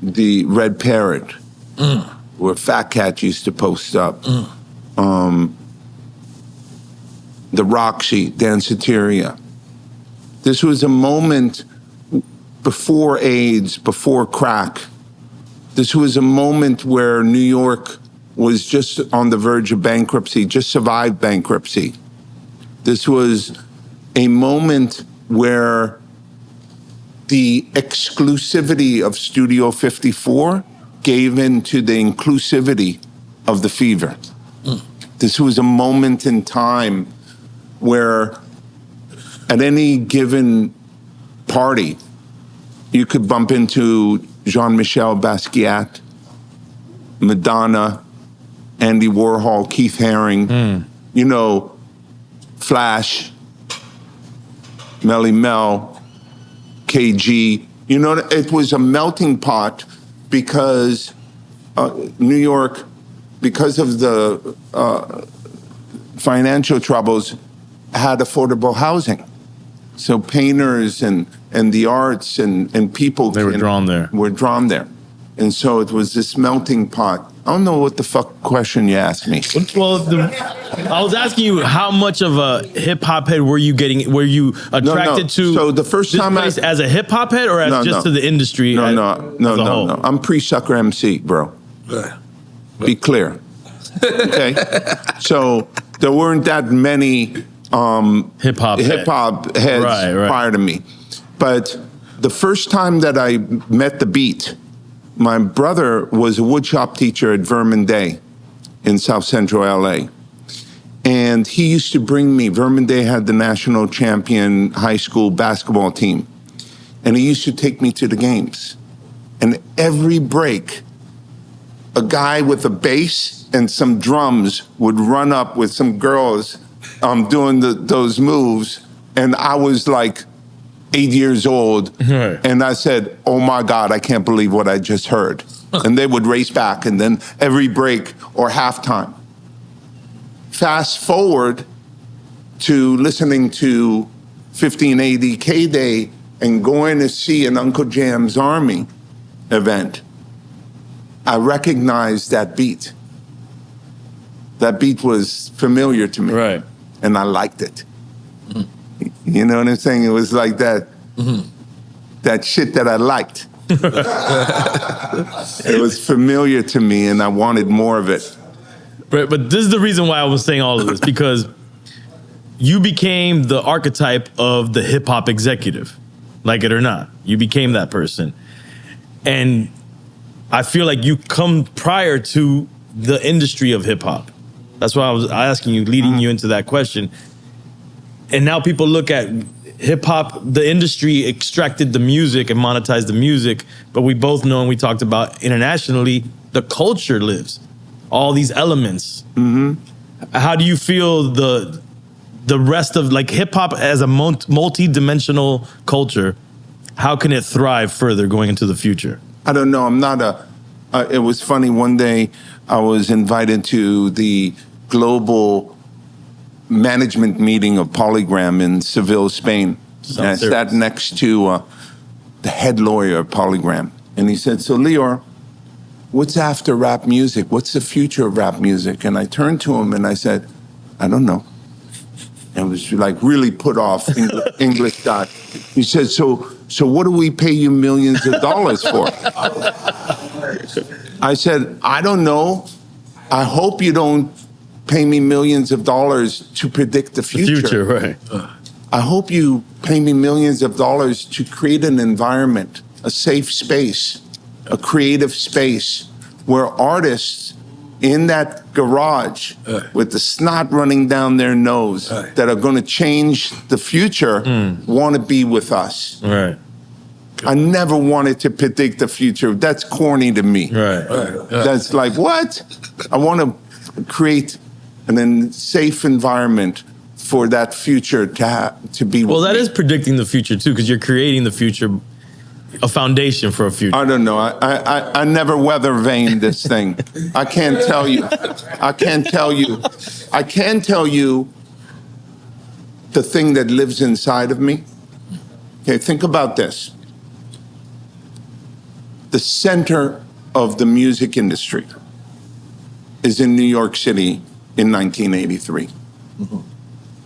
The Red Parrot, where Fat Cat used to post up. The Roxy, Danceteria. This was a moment before AIDS, before crack. This was a moment where New York was just on the verge of bankruptcy, just survived bankruptcy. This was a moment where the exclusivity of Studio 54 gave in to the inclusivity of the fever. This was a moment in time where at any given party, you could bump into Jean-Michel Basquiat, Madonna, Andy Warhol, Keith Haring, Flash, Melly Mel, KG. It was a melting pot because New York, because of the financial troubles, had affordable housing. So painters and the arts and people were drawn there. And so it was this melting pot. I don't know what the fuck question you asked me. Well, I was asking you, how much of a hip hop head were you getting? Were you attracted to? So the first time as a hip hop head, or as to the industry? No. I'm pre-sucker MC, bro. Be clear. Okay. So there weren't that many hip hop heads prior to me. But the first time that I met the beat, my brother was a woodshop teacher at Vermin Day in South Central LA. And he used to bring me, Vermin Day had the national champion high school basketball team. And he used to take me to the games. And every break, a guy with a bass and some drums would run up with some girls doing those moves. And I was like 8 years old. Right. And I said, oh my God, I can't believe what I just heard. And they would race back, and then every break or halftime. Fast forward to listening to 1580 K-Day and going to see an Uncle Jam's Army event. I recognized that beat. That beat was familiar to me. Right. And I liked it. You know what I'm saying? It was like that, that shit that I liked. It was familiar to me, and I wanted more of it. But this is the reason why I was saying all of this, because you became the archetype of the hip hop executive, like it or not. You became that person. And I feel like you come prior to the industry of hip hop. That's why I was asking you, leading you into that question. And now people look at hip hop, the industry extracted the music and monetized the music, but we both know, and we talked about internationally, the culture lives. All these elements. How do you feel the rest of, like, hip hop as a multi-dimensional culture? How can it thrive further going into the future? I don't know. I'm not it was funny. One day I was invited to the global management meeting of Polygram in Seville, Spain. And I sat next to the head lawyer of Polygram. And he said, so Lyor, what's after rap music? What's the future of rap music? And I turned to him and I said, I don't know. And was like really put off English guy. He said, so what do we pay you millions of dollars for? I said, I don't know. I hope you don't pay me millions of dollars to predict the future. The future, right. I hope you pay me millions of dollars to create an environment, a safe space, a creative space where artists in that garage with the snot running down their nose that are going to change the future want to be with us. Right. I never wanted to predict the future. That's corny to me. Right. That's like, what? I want to create a safe environment for that future to be with Well, that me. is predicting the future too, because you're creating the future, a foundation for a future. I don't know. I never weather vaned this thing. I can't tell you. I can tell you the thing that lives inside of me. Okay, think about this. The center of the music industry is in New York City in 1983.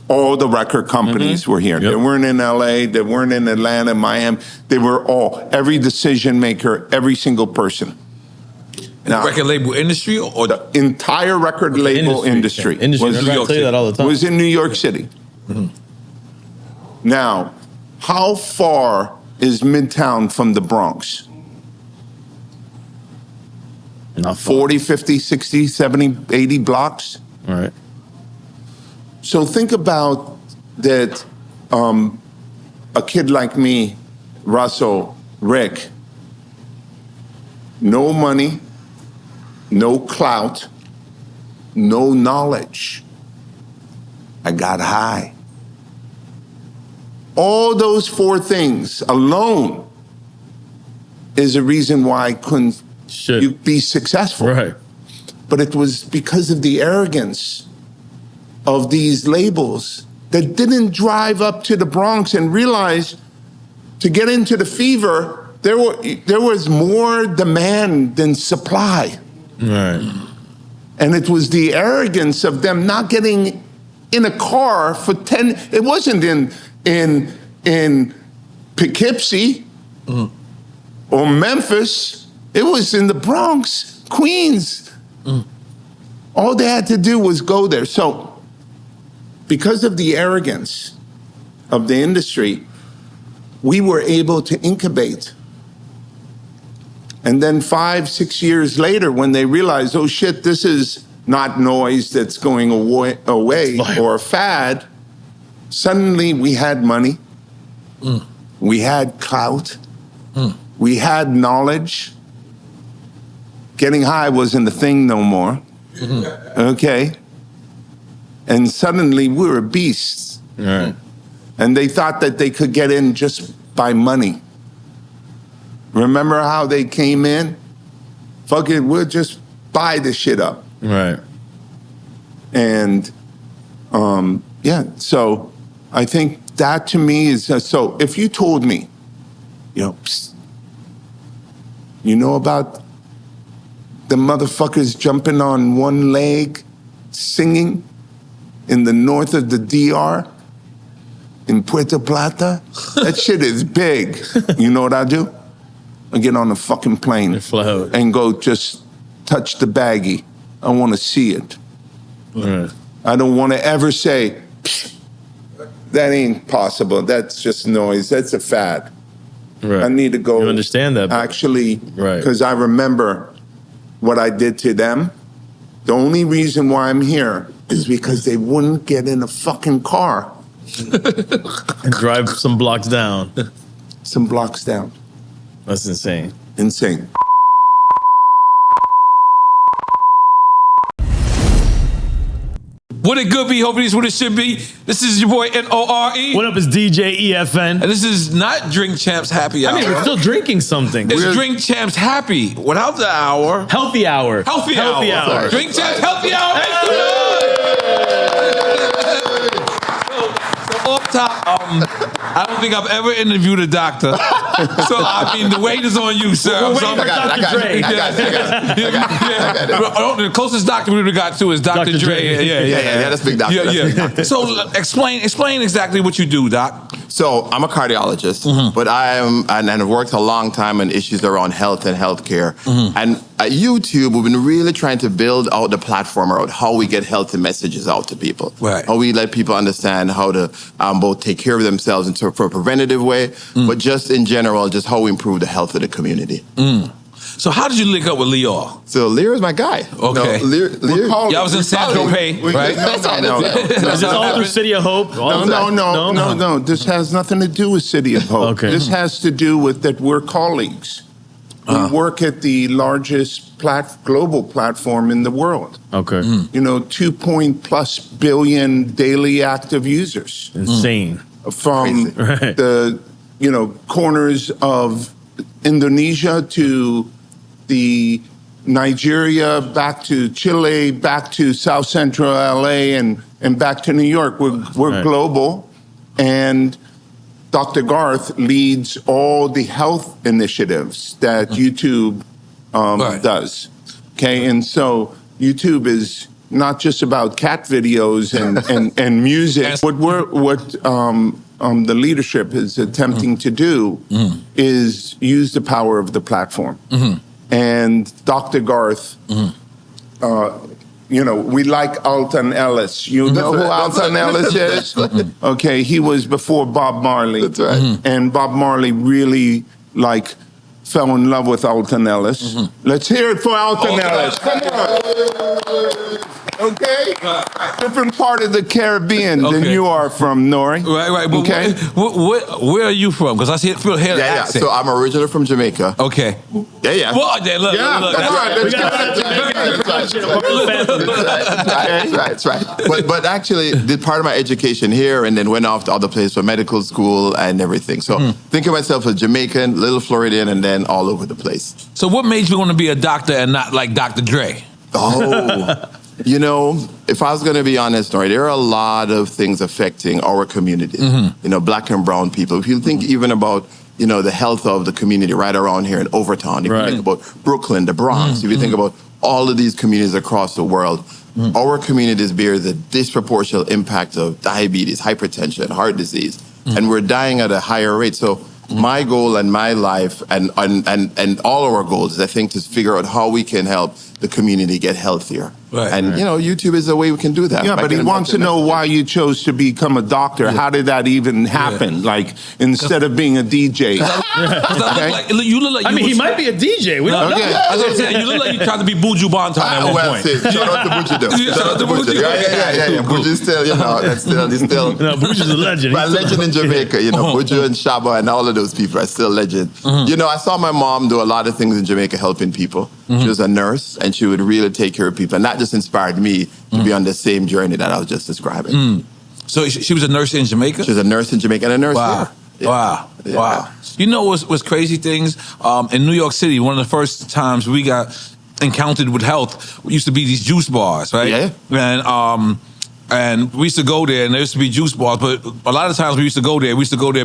All the record companies were here. Yep. They weren't in LA, they weren't in Atlanta, Miami. They were every decision maker, every single person. Now, Record label industry or the entire record label industry Industry. was, I tell you that all the time. was in New York City. Now, how far is Midtown from the Bronx? Not far. 40, 50, 60, 70, 80 blocks? All right. So think about that a kid like me, Russell, Rick, no money, no clout, no knowledge. I got high. All those four things alone is a reason why I couldn't be successful. Right. But it was because of the arrogance of these labels that didn't drive up to the Bronx and realize to get into the fever, there was more demand than supply. Right. And it was the arrogance of them not getting in a car for 10, it wasn't in Poughkeepsie or Memphis, it was in the Bronx, Queens. All they had to do was go there. So, because of the arrogance of the industry, we were able to incubate. And then 5, 6 years later, when they realized, oh shit, this is not noise that's going away or a fad, suddenly we had money, we had clout, we had knowledge. Getting high wasn't a thing no more. Okay? And suddenly we were beasts. Right. And they thought that they could get in just by money. Remember how they came in? Fuck it, we'll just buy this shit up. Right. And yeah, so I think that to me is, so if you told me, psst, you know about the motherfuckers jumping on one leg, singing in the north of the DR, in Puerto Plata, that shit is big. You know what I do? I get on a fucking plane and go just touch the baggie. I want to see it. Right. I don't want to ever say, that ain't possible. That's just noise. That's a fad. Right. I need to go. You understand that? Actually, Right. because I remember what I did to them. The only reason why I'm here is because they wouldn't get in a fucking car. And drive some blocks down. Some blocks down. That's insane. Insane. What it could be, hopefully it's what it should be. This is your boy N.O.R.E. What up, is DJ EFN. And this is not Drink Champs Happy Hour. I mean, we're still drinking something. It's Drink Champs Happy without the hour. Healthy hour. Healthy hour. Drink Champs Healthy Hour. So off top, I don't think I've ever interviewed a doctor. So, I mean, the weight is on you, sir. We're waiting for Dr. Dre. I got it. The closest doctor we would have got to is Dr. Dre. Yeah, that's big doctor. Yeah. So explain exactly what you do, Doc. So I'm a cardiologist, but and I've worked a long time on issues around health and healthcare. And at YouTube, we've been really trying to build out the platform around how we get healthy messages out to people. Right. How we let people understand how to both take care of themselves for a preventative way, but just in general, just how we improve the health of the community. So how did you link up with Lyor? So Lyor is my guy. Okay. Lyor, Y'all was in San Tropez, right? No. Is this all through City of Hope? No. This has nothing to do with City of Hope. Okay. This has to do with that we're colleagues. We work at the largest global platform in the world. Okay. 2+ billion daily active users. Insane. From Right. the corners of Indonesia to the Nigeria, back to Chile, back to South Central LA, and back to New York. We're global, and Dr. Garth leads all the health initiatives that YouTube does. Okay, and so YouTube is not just about cat videos and music. What the leadership is attempting to do is use the power of the platform. And Dr. Garth, we like Alton Ellis. You know who Alton Ellis is? Okay, he was before Bob Marley. That's right. And Bob Marley really fell in love with Alton Ellis. Let's hear it for Alton Ellis. Come on. Okay? Different part of the Caribbean than you are from, N.O.R.E. Right. But okay. Where are you from? Because I feel the accent. So I'm originally from Jamaica. Okay. Yeah. Well, look. That's right. But actually, did part of my education here and then went off to other places for medical school and everything. So think of myself as Jamaican, little Floridian, and then all over the place. So what made you want to be a doctor and not like Dr. Dre? Oh, if I was going to be honest, there are a lot of things affecting our community. Black and brown people. If you think even about the health of the community right around here in Overtown, if you think about Brooklyn, the Bronx, if you think about all of these communities across the world, our communities bear the disproportionate impact of diabetes, hypertension, heart disease, and we're dying at a higher rate. So my goal and my life and all our goals is, I think, to figure out how we can help the community get healthier. Right. And, YouTube is a way we can do that. Yeah, but he wants to know why you chose to become a doctor. How did that even happen? Like, instead of being a DJ. You look like he might be a DJ. We don't know. I was going to say, you look like you tried to be Buju Banton at one point. Shout out to Buju, though. Shout out to Buju. Yeah. Buju's still, he's still. No, Buju's a legend. But a legend in Jamaica, Buju and Shaba and all of those people are still legend. I saw my mom do a lot of things in Jamaica helping people. She was a nurse, and she would really take care of people. And that just inspired me to be on the same journey that I was just describing. So she was a nurse in Jamaica? She was a nurse in Jamaica and a nurse here. Yeah. Wow. You know what's crazy things? In New York City, one of the first times we got encountered with health used to be these juice bars, right? Yeah. And we used to go there, and there used to be juice bars. But a lot of times we used to go there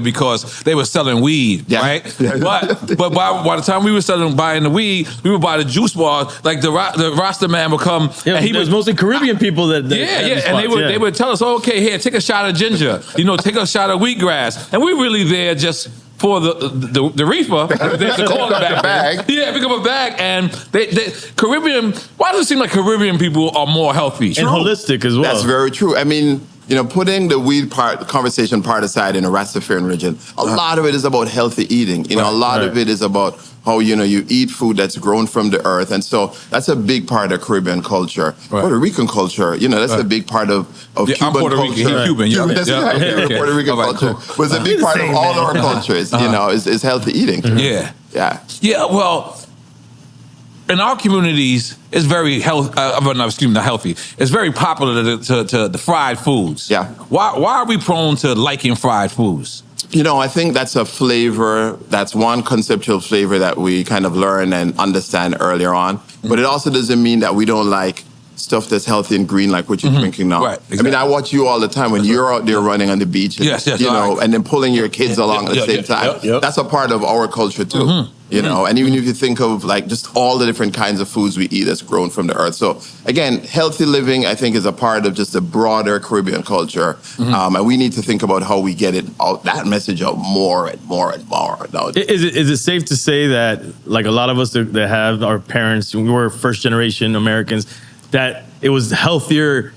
because they were selling weed, right? But by the time we were buying the weed, we would buy the juice bars. Like the Rasta man would come, and he was mostly Caribbean people that and they would tell us, okay, here, take a shot of ginger, take a shot of wheatgrass, and we really there just for the reefer, the quarterback bag. Yeah, pick up a bag, and they Caribbean. Why does it seem like Caribbean people are more healthy and holistic as well? That's very true. I mean, putting the weed conversation part aside in a Rastafarian religion, a lot of it is about healthy eating. A lot of it is about how you eat food that's grown from the earth, and so that's a big part of Caribbean culture. Puerto Rican culture, that's a big part of Cuban I'm Puerto culture. Rican, he's Cuban. Puerto Rican culture, but it's a big part of all our cultures. Is healthy eating. Yeah. Well, in our communities, it's very not healthy. It's very popular to the fried foods. Yeah. Why are we prone to liking fried foods? I think that's a flavor, that's one conceptual flavor that we kind of learn and understand earlier on. But it also doesn't mean that we don't like stuff that's healthy and green, like what you're drinking now. Right, exactly. I mean, I watch you all the time when you're out there running on the beach, and, and then pulling your kids along at the same time. That's a part of our culture too. And even if you think of like just all the different kinds of foods we eat that's grown from the earth. So again, healthy living, I think, is a part of just a broader Caribbean culture. And we need to think about how we get that message out more and more and more. Is it safe to say that, like a lot of us that have our parents, we were first generation Americans, that it was healthier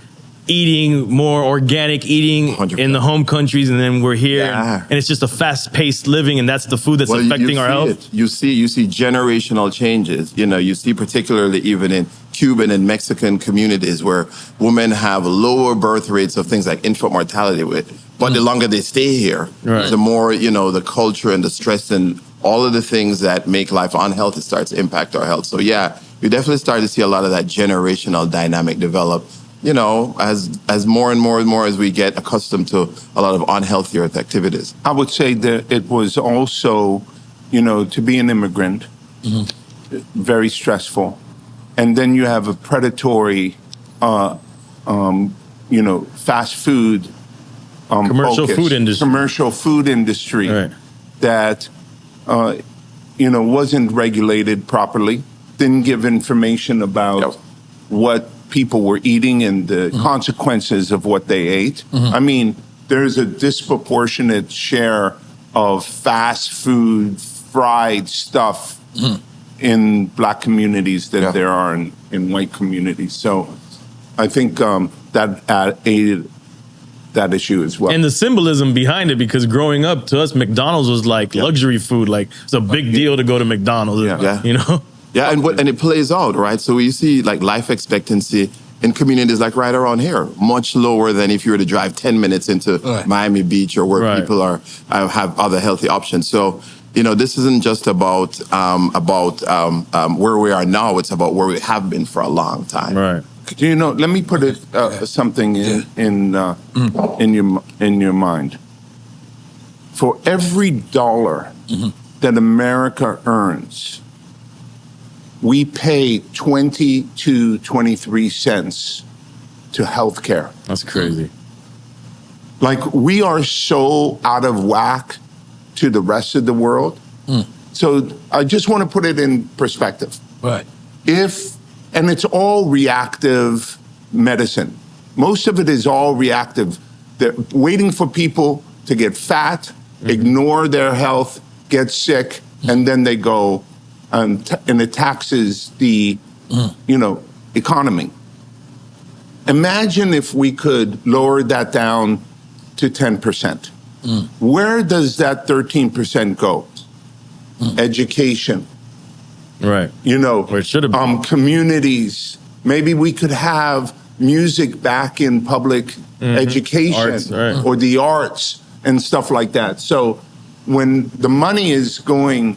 eating more organic eating 100%. in the home countries, and then we're here, Yeah. and it's just a fast-paced living, and that's the food that's affecting our health. You see generational changes. You know, you see particularly even in Cuban and Mexican communities where women have lower birth rates of things like infant mortality but the longer they stay here, the more, the culture and the stress and all of the things that make life unhealthy starts to impact our health. So yeah, we definitely start to see a lot of that generational dynamic develop, as more and more and more as we get accustomed to a lot of unhealthier activities. I would say that it was also, to be an immigrant, very stressful. And then you have a predatory, fast food, Commercial food industry right. that, wasn't regulated properly, didn't give information about what people were eating and the consequences of what they ate. I mean, there's a disproportionate share of fast food, fried stuff in Black communities than there are in white communities. So I think that aided that issue as well. And the symbolism behind it, because growing up, to us, McDonald's was like luxury food. Like, it's a big deal to go to McDonald's, Yeah, and it plays out, right? So you see like life expectancy in communities like right around here, much lower than if you were to drive 10 minutes into Miami Beach or where people have other healthy options. So, this isn't just about where we are now. It's about where we have been for a long time. Right. Let me put it something in your mind. For every dollar that America earns, we pay 23 cents to healthcare. That's crazy. Like, we are so out of whack to the rest of the world. So I just want to put it in perspective. Right. And it's all reactive medicine. Most of it is all reactive. They're waiting for people to get fat, ignore their health, get sick, and then they go and it taxes the, economy. Imagine if we could lower that down to 10%. Where does that 13% go? Education. Right. Where it should have been. Communities. Maybe we could have music back in public education Arts, right. or the arts and stuff like that. So when the money is going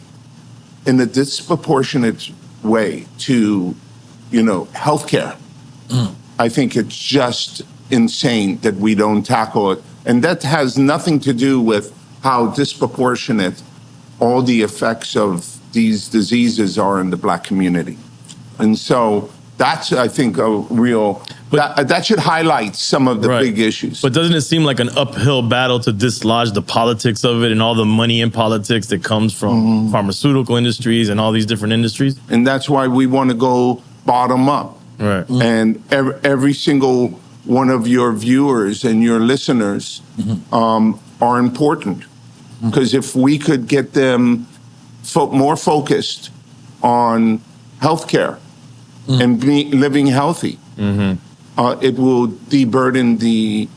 in a disproportionate way to, healthcare, I think it's just insane that we don't tackle it. And that has nothing to do with how disproportionate all the effects of these diseases are in the Black community. And so that's, I think, a real, that should highlight some of the big issues. But doesn't it seem like an uphill battle to dislodge the politics of it and all the money in politics that comes from pharmaceutical industries and all these different industries? And that's why we want to go bottom up. Right. And every single one of your viewers and your listeners are important. Because if we could get them more focused on healthcare and living healthy, it will deburden the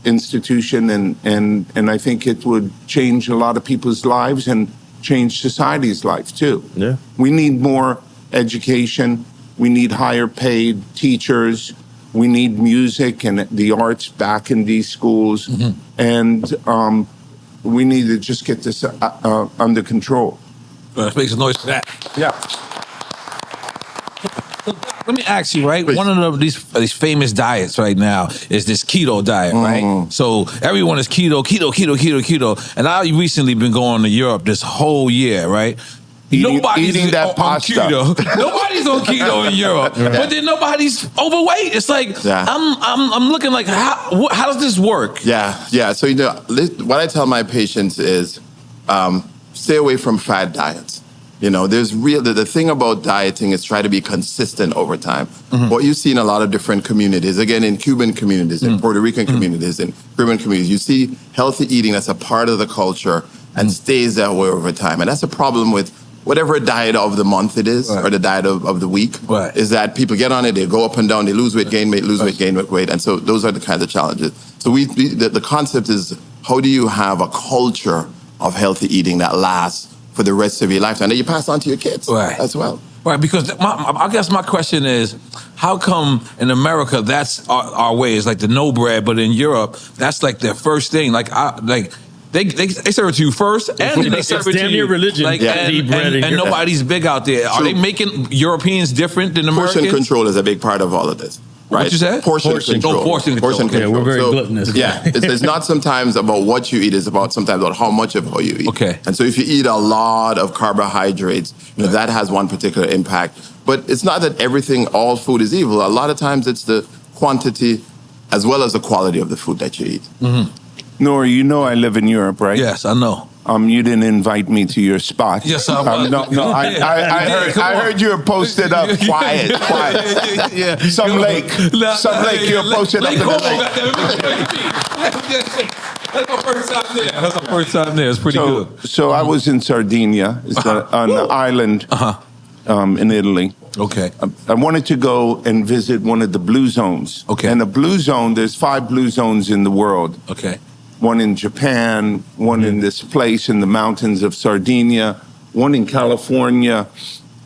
institution, and I think it would change a lot of people's lives and change society's life too. Yeah. We need more education. We need higher paid teachers. We need music and the arts back in these schools. And we need to just get this under control. Let's make some noise for that. Yeah. Let me ask you, right? One of these famous diets right now is this keto diet, right? So everyone is keto. And I've recently been going to Europe this whole year, right? Nobody's eating that on pasta. Keto. Nobody's on keto in Europe, but then nobody's overweight. It's like I'm looking like how does this work? Yeah. So what I tell my patients is stay away from fad diets. There's the thing about dieting is try to be consistent over time. What you see in a lot of different communities, again, in Cuban communities, in Puerto Rican communities, in Caribbean communities, you see healthy eating as a part of the culture and stays that way over time. And that's a problem with whatever diet of the month it is, or the diet of the week, is that people get on it, they go up and down, they lose weight, gain weight, lose weight, gain weight. And so those are the kinds of challenges. So the concept is, how do you have a culture of healthy eating that lasts for the rest of your lifetime, that you pass on to your kids as well? Right, because I guess my question is, how come in America that's our way? It's like the no bread, but in Europe, that's like their first thing. They serve it to you first, and they serve it to you. Religion. And nobody's big out there. Are they making Europeans different than Americans? Portion control is a big part of all of this. Right? What you said? Portion control. Portion control. Yeah, we're very gluttonous. Yeah, it's not sometimes about what you eat, it's sometimes about how much of how you eat. Okay. And so if you eat a lot of carbohydrates, that has one particular impact. But it's not that all food is evil. A lot of times it's the quantity as well as the quality of the food that you eat. Mm-hmm. N.O.R.E, you know I live in Europe, right? Yes, I know. You didn't invite me to your spot. Yes, I was. I heard you were posted up. Quiet. Yeah. Some lake you're posted up in the lake. That's my first time there. It's pretty good. So I was in Sardinia. It's an island in Italy. Okay. I wanted to go and visit one of the blue zones. Okay. And the blue zone, there's 5 blue zones in the world. Okay. One in Japan, one in this place in the mountains of Sardinia, one in California.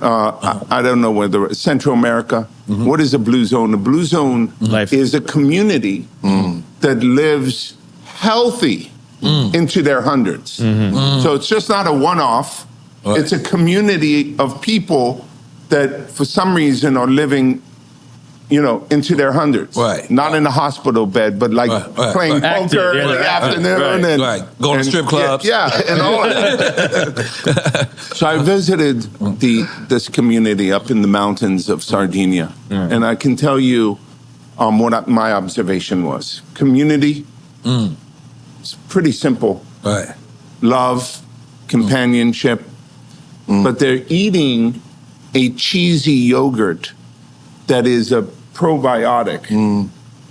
I don't know whether Central America. Mm-hmm. What is a blue zone? A blue zone is a community that lives healthy into their hundreds. Mm-hmm. So it's just not a one-off. Right. It's a community of people that for some reason are living, into their hundreds. Right. Not in a hospital bed, but playing poker in the afternoon. And going to strip clubs. And all that. So I visited this community up in the mountains of Sardinia. And I can tell you what my observation was. Community, it's pretty simple. Right. Love, companionship. But they're eating a cheesy yogurt that is a probiotic,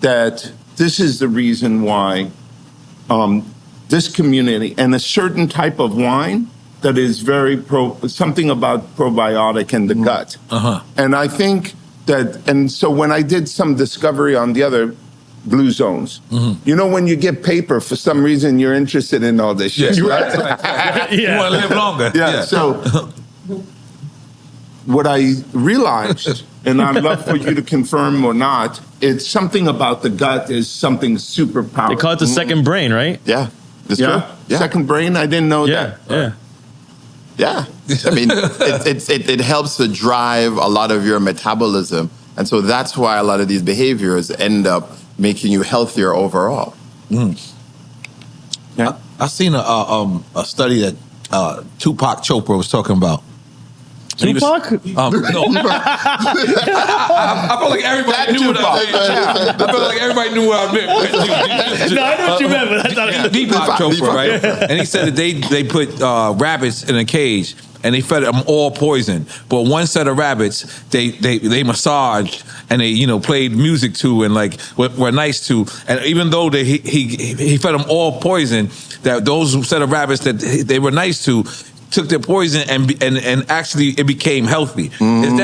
that this is the reason why this community, and a certain type of wine that is very something about probiotic in the gut. And I think and so when I did some discovery on the other blue zones, when you get paper, for some reason you're interested in all this shit, right? You want to live longer. So what I realized, and I'd love for you to confirm or not, it's something about the gut is something super powerful. They call it the second brain, right? Yeah. It's true. Yeah. Second brain? I didn't know that. Yeah. I mean, it helps to drive a lot of your metabolism. And so that's why a lot of these behaviors end up making you healthier overall. Yeah. I seen a study that Tupac Chopra was talking about. Tupac? No. I felt like everybody knew what I meant. I felt like everybody knew what I meant. No, I know what you meant, but that's not Deepak Chopra, right? And he said that they put rabbits in a cage and they fed them all poison. But one set of rabbits, they massaged and they played music to and were nice to. And even though he fed them all poison, that those set of rabbits that they were nice to took their poison and actually it became healthy. Is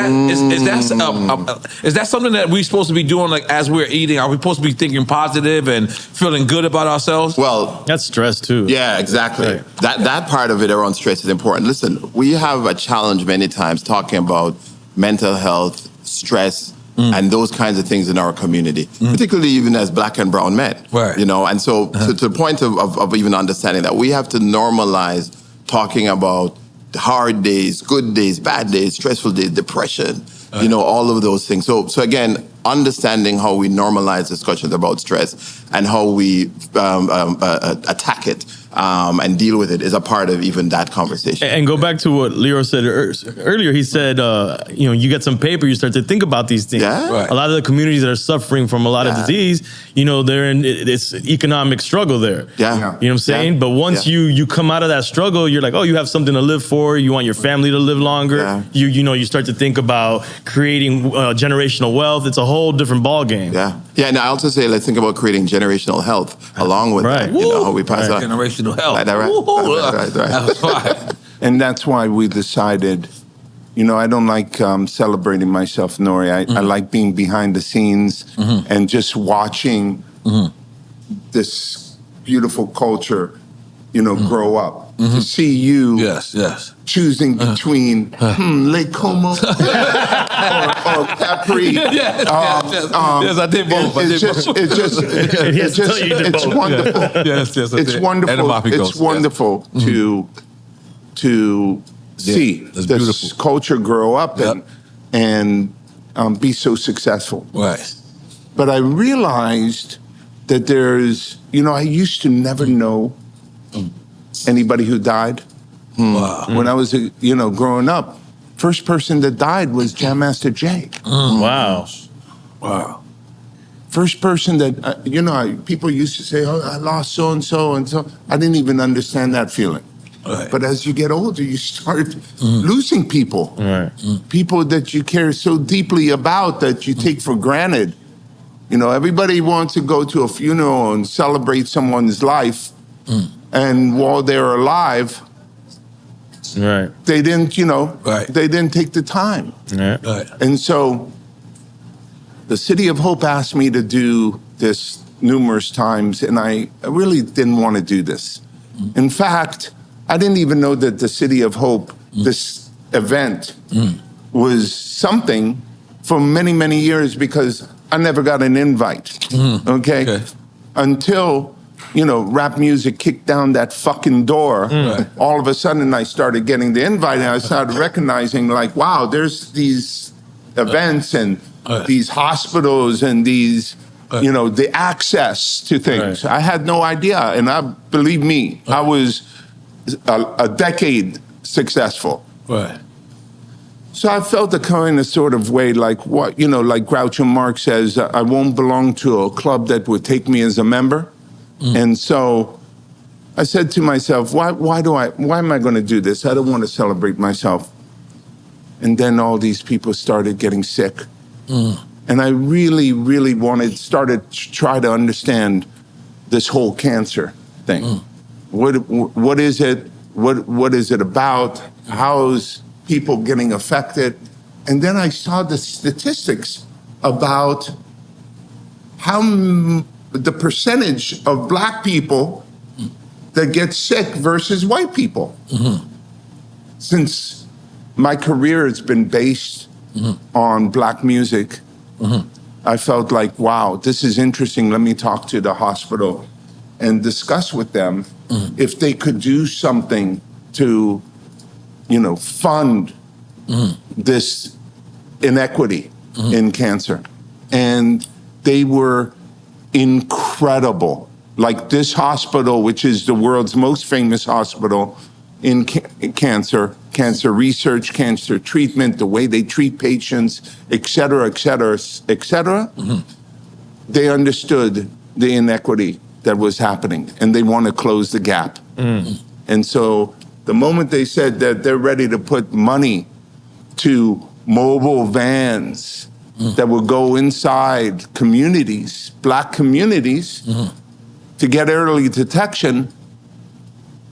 that something that we're supposed to be doing as we're eating? Are we supposed to be thinking positive and feeling good about ourselves? Well, that's stress too. Yeah, exactly. Right. That part of it around stress is important. Listen, we have a challenge many times talking about mental health, stress, and those kinds of things in our community, particularly even as Black and brown men. Right. And so to the point of even understanding that we have to normalize talking about hard days, good days, bad days, stressful days, depression, all of those things. So again, understanding how we normalize discussions about stress and how we attack it and deal with it is a part of even that conversation. And go back to what Lyor said earlier. He said, you get some paper, you start to think about these things. Yeah. Right. A lot of the communities that are suffering from a lot of disease, they're in this economic struggle there. Yeah. You know what I'm saying? Yeah. But once you come out of that struggle, you're like, oh, you have something to live for. You want your family to live longer. Yeah. You start to think about creating generational wealth. It's a whole different ball game. Yeah. Yeah, and I also say let's think about creating generational health along with that. How we pass on. Generational health. Right. That was fine. And that's why we decided, you know, I don't like celebrating myself, N.O.R.E. I like being behind the scenes and just watching this beautiful culture, you know, grow up. To see you choosing between Lake Como or Capri. Yes, I did both. It's wonderful. Yes, I it's did. wonderful. And It's wonderful to see this beautiful culture grow up and be so successful. Right. But I realized that there's, you know, I used to never know anybody who died. Wow. When I was, you know, growing up, first person that died was Jam Master Jay. Wow. First person that, you know, people used to say, oh, I lost so-and-so and so. I didn't even understand that feeling. Right. But as you get older, you start losing people. Right. People that you care so deeply about that you take for granted. You know, everybody wants to go to a funeral and celebrate someone's life. And while they're alive, they didn't, you know, they didn't take the time. Right. And so the City of Hope asked me to do this numerous times, and I really didn't want to do this. In fact, I didn't even know that the City of Hope, this event, was something for many, many years because I never got an invite, okay? Until, you know, rap music kicked down that fucking door. All of a sudden, I started getting the invite, and I started recognizing, like, wow, there's these events and these hospitals and these, you know, the access to things. I had no idea, and believe me, I was a decade successful. So I felt a kind of sort of way like what, you know, like Groucho Marx says, I won't belong to a club that would take me as a member. And so I said to myself, why am I going to do this? I don't want to celebrate myself. And then all these people started getting sick. And I really, really started to try to understand this whole cancer thing. What is it? What is it about? How's people getting affected? And then I saw the statistics about how the percentage of black people that get sick versus white people. Since my career has been based on black music, I felt like, wow, this is interesting. Let me talk to the hospital and discuss with them if they could do something to, you know, fund this inequity in cancer. And they were incredible. Like this hospital, which is the world's most famous hospital in cancer research, cancer treatment, the way they treat patients, et cetera, et cetera, et cetera. They understood the inequity that was happening, and they want to close the gap. And so the moment they said that they're ready to put money to mobile vans that will go inside communities, black communities, to get early detection,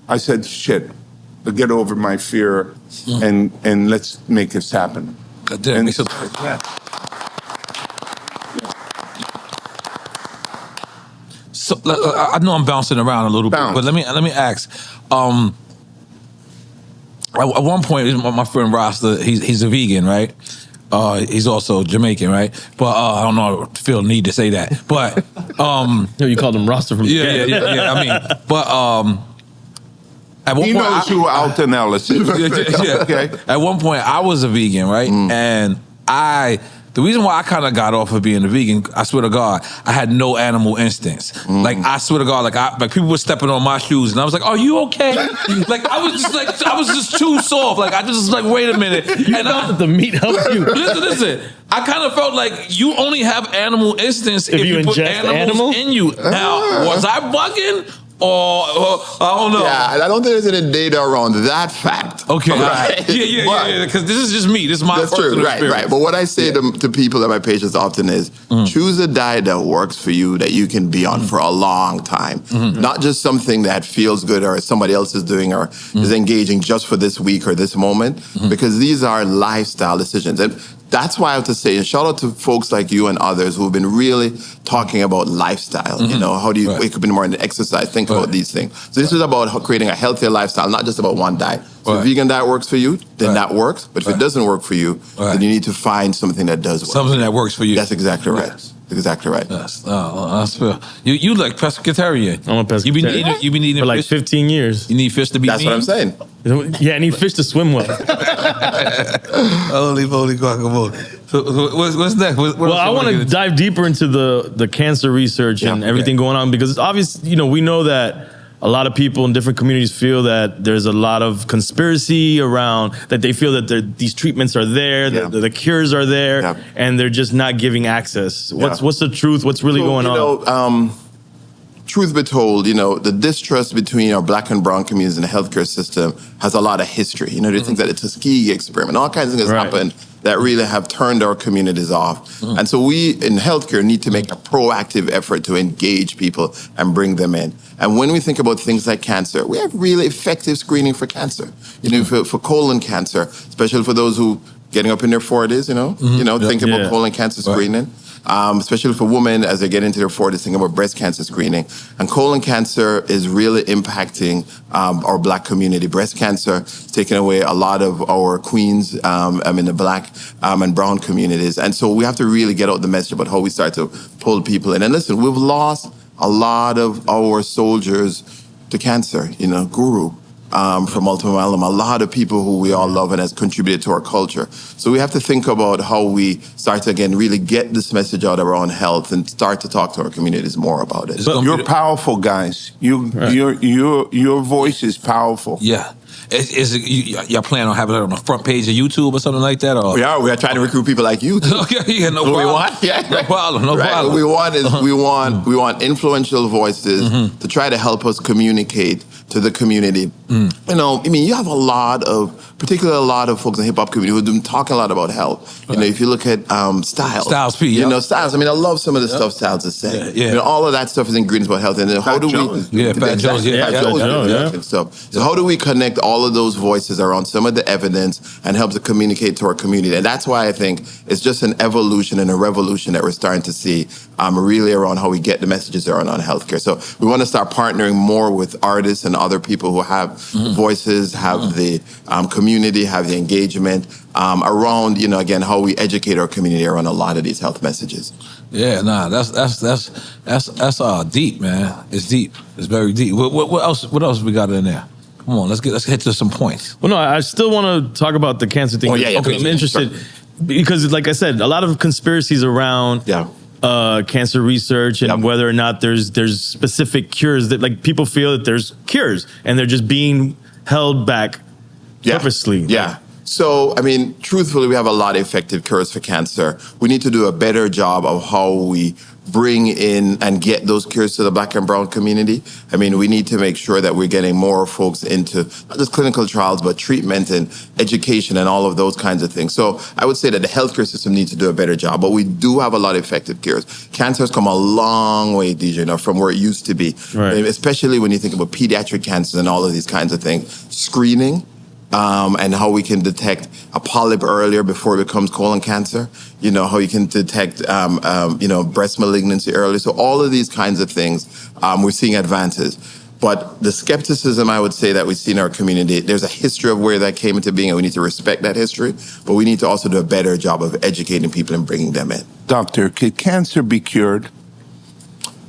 I said, shit, I'll get over my fear and let's make this happen. So I know I'm bouncing around a little bit, but let me ask. At one point, my friend Rasta, he's a vegan, right? He's also Jamaican, right? But I don't know, I feel the need to say that. But you called him Rasta from yeah. I mean, but at one he point, knows who Alton Ellis is. Okay. At one point, I was a vegan, right? And the reason why I kind of got off of being a vegan, I swear to God, I had no animal instincts. Like, I swear to God, like people were stepping on my shoes, and I was like, "Are you okay?" Like, I was just too soft. Like, I just was like, "Wait a minute." You thought that the meat helped you. Listen. I kind of felt like you only have animal instincts if you put animals in you. Now, was I bugging? I don't know. Yeah, and I don't think there's any data around that fact. Okay. Right? Yeah. Because this is just me. This is my That's true. Right. But what I say to people and my patients often is, choose a diet that works for you, that you can be on for a long time. Not just something that feels good or somebody else is doing or is engaging just for this week or this moment, because these are lifestyle decisions. And that's why I have to say, and shout out to folks like you and others who have been really talking about lifestyle. You know, how do you wake up in the morning and exercise, think about these things. So this is about creating a healthier lifestyle, not just about one diet. So if vegan diet works for you, then that works. But if it doesn't work for you, then you need to find something that does work. Something that works for you. That's exactly right. Yes. Exactly right. Yes. That's fair. You like pescatarian. I'm a pescatarian. You been eating for like fish? 15 years. You need fish to be That's mean? what I'm saying. Yeah, I need fish to swim well. Holy moly guacamole. So what's next? Well, I want to dive deeper into the cancer research and everything going on, because it's obvious, we know that a lot of people in different communities feel that there's a lot of conspiracy around, that they feel that these treatments are there, the cures are there, and they're just not giving access. What's the truth? What's really going on? Truth be told, the distrust between our Black and brown communities in the healthcare system has a lot of history. They think that it's a Tuskegee experiment. All kinds of things happen that really have turned our communities off. And so we in healthcare need to make a proactive effort to engage people and bring them in. And when we think about things like cancer, we have really effective screening for cancer. For colon cancer, especially for those who getting up in their 40s, think about colon cancer screening. Especially for women as they get into their 40s, thinking about breast cancer screening. And colon cancer is really impacting our Black community. Breast cancer is taking away a lot of our queens in the Black and brown communities. And so we have to really get out the message about how we start to pull people in. And listen, we've lost a lot of our soldiers to cancer, Guru. From multiple myeloma, a lot of people who we all love and has contributed to our culture. So we have to think about how we start to, again, really get this message out around health and start to talk to our communities more about it. You're powerful, guys. Your voice is powerful. Yeah. Y'all plan on having it on the front page of YouTube or something like that? Or? We are trying to recruit people like you. Okay, no problem. We want? No problem. What we want is we want influential voices to try to help us communicate to the community. You have particularly a lot of folks in the hip hop community who've been talking a lot about health. If you look at Styles. Styles P, Styles. I love some of the stuff Styles is saying. Yeah. All of that stuff is ingredients about health. And then how do we... Fat Joe's. So how do we connect all of those voices around some of the evidence and help to communicate to our community? And that's why I think it's just an evolution and a revolution that we're starting to see really around how we get the messages around on healthcare. So we want to start partnering more with artists and other people who have voices, have the community, have the engagement around, again, how we educate our community around a lot of these health messages. Yeah, that's deep, man. It's deep. It's very deep. What else? What else we got in there? Come on, let's get to some points. Well, no, I still want to talk about the cancer thing. Okay, I'm interested because, like I said, a lot of conspiracies around cancer research and whether or not there's specific cures that, like, people feel that there's cures and they're just being held back purposely. Yeah. So, truthfully, we have a lot of effective cures for cancer. We need to do a better job of how we bring in and get those cures to the Black and brown community. We need to make sure that we're getting more folks into not just clinical trials, but treatment and education and all of those kinds of things. So I would say that the healthcare system needs to do a better job, but we do have a lot of effective cures. Cancer has come a long way, DJ, from where it used to be, especially when you think about pediatric cancers and all of these kinds of things. Screening, and how we can detect a polyp earlier before it becomes colon cancer. How you can detect, breast malignancy earlier. So all of these kinds of things, we're seeing advances. But the skepticism, I would say, that we see in our community, there's a history of where that came into being, and we need to respect that history. But we need to also do a better job of educating people and bringing them in. Doctor, could cancer be cured?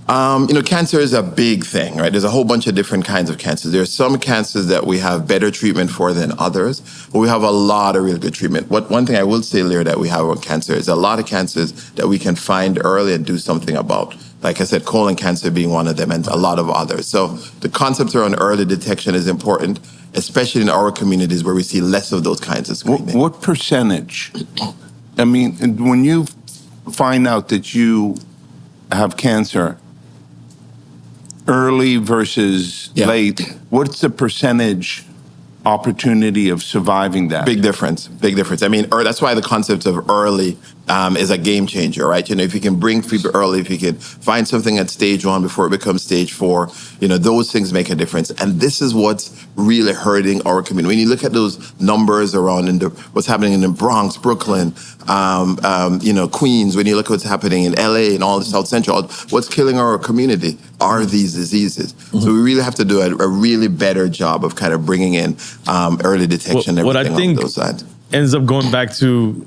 Cancer is a big thing, right? There's a whole bunch of different kinds of cancers. There are some cancers that we have better treatment for than others, but we have a lot of really good treatment. One thing I will say, Lyor, that we have with cancer is a lot of cancers that we can find early and do something about. Like I said, colon cancer being one of them, and a lot of others. So the concept around early detection is important, especially in our communities where we see less of those kinds of screening. What percentage? When you find out that you have cancer, early versus late, what's the percentage opportunity of surviving that? Big difference. I mean, that's why the concept of early is a game changer, right? You know, if you can bring people early, if you can find something at stage 1 before it becomes stage 4, you know, those things make a difference. And this is what's really hurting our community. When you look at those numbers around what's happening in the Bronx, Brooklyn, you know, Queens, when you look at what's happening in LA and all the South Central, what's killing our community are these diseases. So we really have to do a really better job of kind of bringing in early detection and everything what I think on those sides. Ends up going back to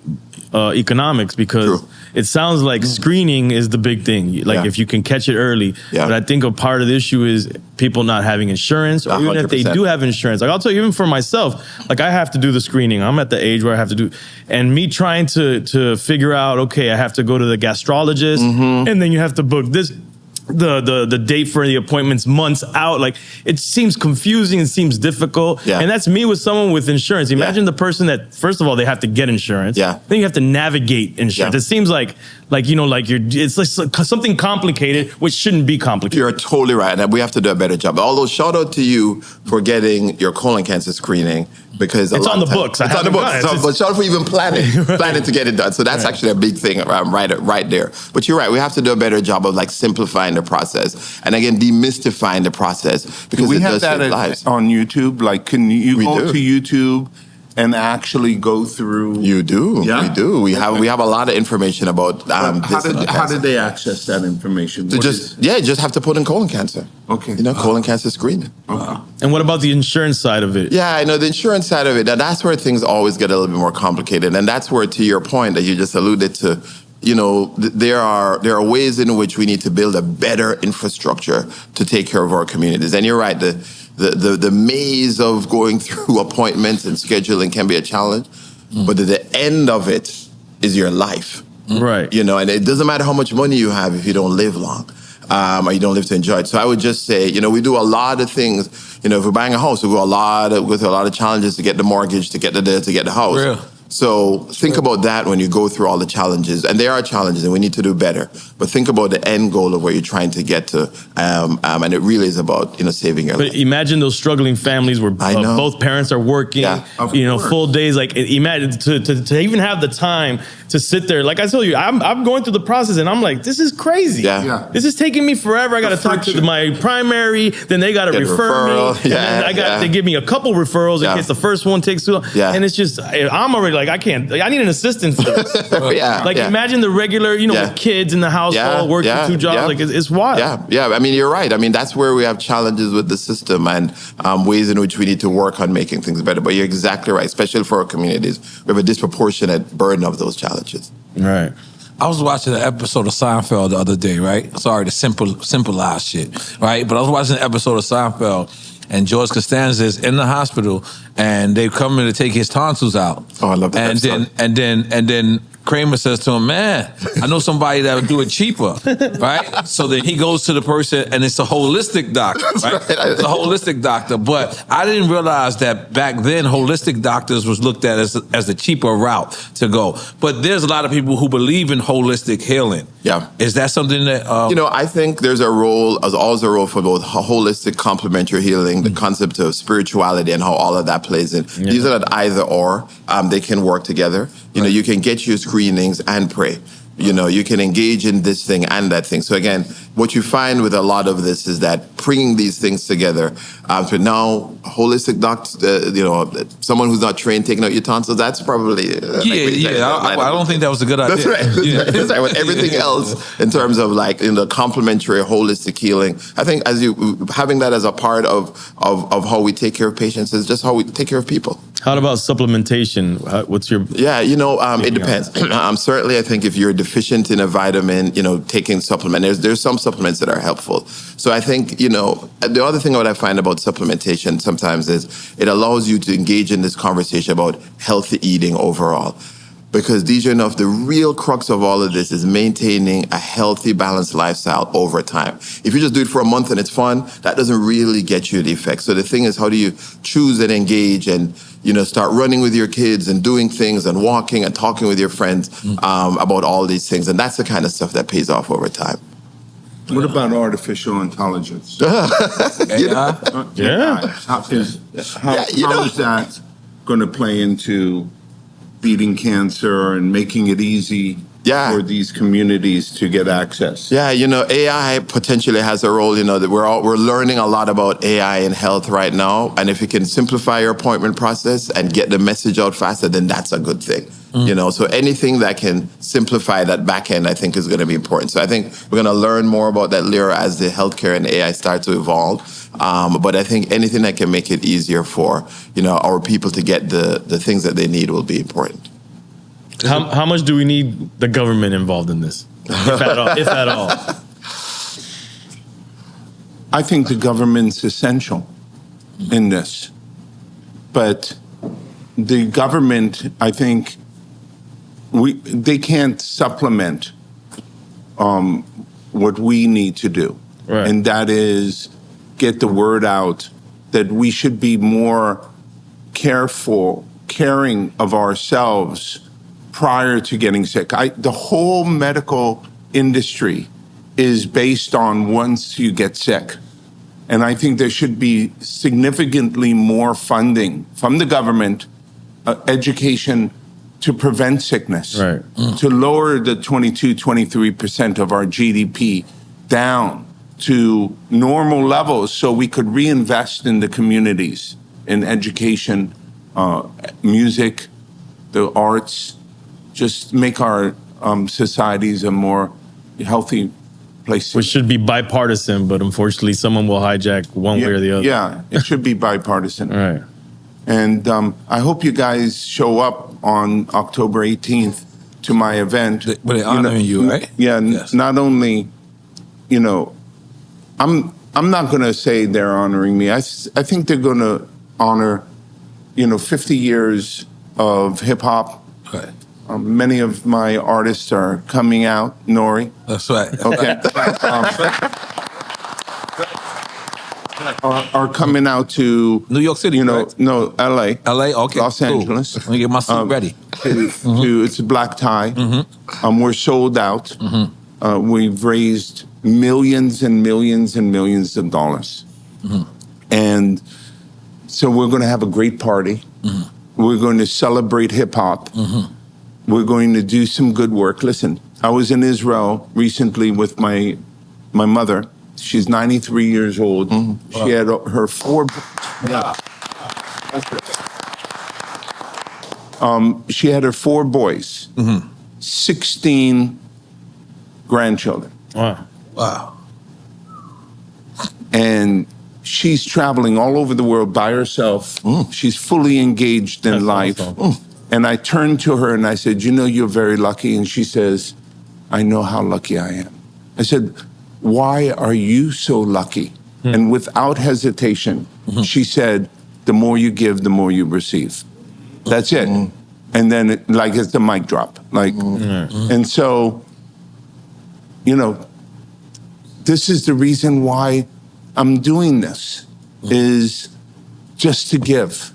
economics, because it sounds like screening is the big thing. Like if you can catch it early. But I think a part of the issue is people not having insurance, or even if they do have insurance. Like I'll tell you, even for myself, like I have to do the screening. I'm at the age where I have to do, and me trying to figure out, okay, I have to go to the gastrologist, and then you have to book this. The date for the appointments months out. Like, it seems confusing, it seems difficult. And that's me with someone with insurance. Imagine the person that, first of all, they have to get insurance. Then you have to navigate insurance. It seems like you know, like it's like something complicated, which shouldn't be complicated. You're totally right. And we have to do a better job. Although, shout out to you for getting your colon cancer screening, because it's on the books. It's on the books. But shout out for even planning to get it done. So that's actually a big thing right there. But you're right. We have to do a better job of like simplifying the process, and again demystifying the process, because we it have does save lives. on YouTube. Like, can you go to YouTube and actually go through? You do. We do. We have a lot of information about how did they access that information? You just have to put in colon cancer. You know, colon cancer screening. And what about the insurance side of it? Yeah, I know the insurance side of it. That's where things always get a little bit more complicated, and that's where, to your point that you just alluded to, you know, there are ways in which we need to build a better infrastructure to take care of our communities. And you're right, the maze of going through appointments and scheduling can be a challenge, but the end of it is your life. Right. You know, and it doesn't matter how much money you have if you don't live long. Or you don't live to enjoy it. So I would just say, you know, we do a lot of things. You know, if we're buying a house, we go through a lot of challenges to get the mortgage, to get the house. Real. So think about that when you go through all the challenges, and there are challenges, and we need to do better. But think about the end goal of where you're trying to get to, and it really is about, you know, saving your life. But imagine those struggling families where both parents are working, you know, full days. Like, imagine to even have the time to sit there. Like I told you, I'm going through the process, and I'm like, this is crazy. This is taking me forever. I got to talk to my primary, then they got to refer me. They give me a couple referrals in case the first one takes too long. And it's just, I'm already like, I need an assistant for this. Imagine the regular, you know, with kids in the household, working 2 jobs. Like, it's wild. I mean, you're right. I mean, that's where we have challenges with the system, and ways in which we need to work on making things better. But you're exactly right, especially for our communities. We have a disproportionate burden of those challenges. Right. I was watching an episode of Seinfeld the other day, right? Sorry to symbolize shit, right? But I was watching an episode of Seinfeld, and George Costanza is in the hospital, and they come in to take his tonsils out. Oh, I love that episode. And then Kramer says to him, man, I know somebody that would do it cheaper, right? So then he goes to the person, and it's a holistic doctor, right? It's a holistic doctor. But I didn't realize that back then, holistic doctors was looked at as the cheaper route to go. But there's a lot of people who believe in holistic healing. Is that something that... you know, I think there's always a role for both holistic complementary healing, the concept of spirituality, and how all of that plays in. These are not either or. They can work together. You know, you can get your screenings and pray. You know, you can engage in this thing and that thing. So again, what you find with a lot of this is that bringing these things together. So now, holistic doctor, you know, someone who's not trained taking out your tonsils, that's probably... I don't think that was a good idea. That's right. That's right. With everything else, in terms of like, in the complementary holistic healing, I think having that as a part of how we take care of patients is just how we take care of people. How about supplementation? What's your... Yeah, you know, it depends. Certainly, I think if you're deficient in a vitamin, you know, taking supplement, there's some supplements that are helpful. So I think, you know, the other thing what I find about supplementation sometimes is it allows you to engage in this conversation about healthy eating overall. Because DJ enough, the real crux of all of this is maintaining a healthy, balanced lifestyle over time. If you just do it for a month and it's fun, that doesn't really get you the effect. So the thing is, how do you choose and engage and, you know, start running with your kids and doing things and walking and talking with your friends about all these things. And that's the kind of stuff that pays off over time. What about artificial intelligence? AI? Yeah. How is that going to play into beating cancer and making it easy for these communities to get access? Yeah, AI potentially has a role. That we're learning a lot about AI in health right now, and if you can simplify your appointment process and get the message out faster, then that's a good thing. So anything that can simplify that back end, I think, is going to be important. So I think we're going to learn more about that, Lyor, as the healthcare and AI start to evolve. But I think anything that can make it easier for our people to get the things that they need will be important. How much do we need the government involved in this, if at all? I think the government's essential in this. But the government, I think, they can't supplement what we need to do. Right. And that is get the word out that we should be more caring of ourselves prior to getting sick. The whole medical industry is based on once you get sick. And I think there should be significantly more funding from the government, education to prevent sickness, right. To lower the 22-23% of our GDP down to normal levels so we could reinvest in the communities, in education, music, the arts, just make our societies a more healthy place. Which should be bipartisan, but unfortunately someone will hijack one way or the other. Yeah, it should be bipartisan. Right. And I hope you guys show up on October 18th to my event. But they're honoring you, right? Yeah, Yes. Not only, I'm not going to say they're honoring me. I think they're going to honor, 50 years of hip hop. Right. Many of my artists are coming out, N.O.R.E. That's right. Okay. Are coming out to New York City, correct? No, L.A. LA, okay. Los cool. Angeles. Let me get my suit ready. It's a black tie. We're sold out. We've raised millions and millions and millions of dollars. And so we're going to have a great party. We're going to celebrate hip hop. We're going to do some good work. Listen, I was in Israel recently with my mother. She's 93 years old. She had her four. She had her 4 boys, 16 grandchildren. Wow. And she's traveling all over the world by herself. She's fully engaged in life. Awesome. And I turned to her and I said, you're very lucky. And she says, I know how lucky I am. I said, why are you so lucky? And without hesitation, she said, the more you give, the more you receive. That's it. And then it's the mic drop. And so, this is the reason why I'm doing this, is just to give.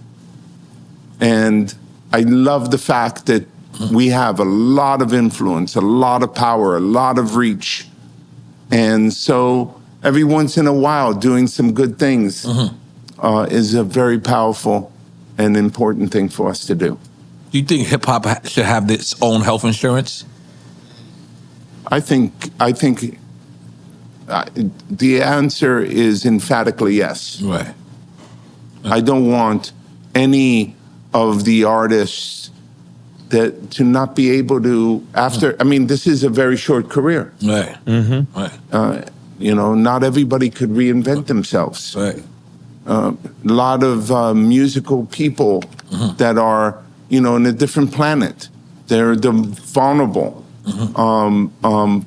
And I love the fact that we have a lot of influence, a lot of power, a lot of reach. And so every once in a while, doing some good things is a very powerful and important thing for us to do. Do you think hip hop should have its own health insurance? I think the answer is emphatically yes. Right. I don't want any of the artists to not be able to, this is a very short career. Right. Right. Not everybody could reinvent themselves. Right. A lot of musical people that are, in a different planet. They're the vulnerable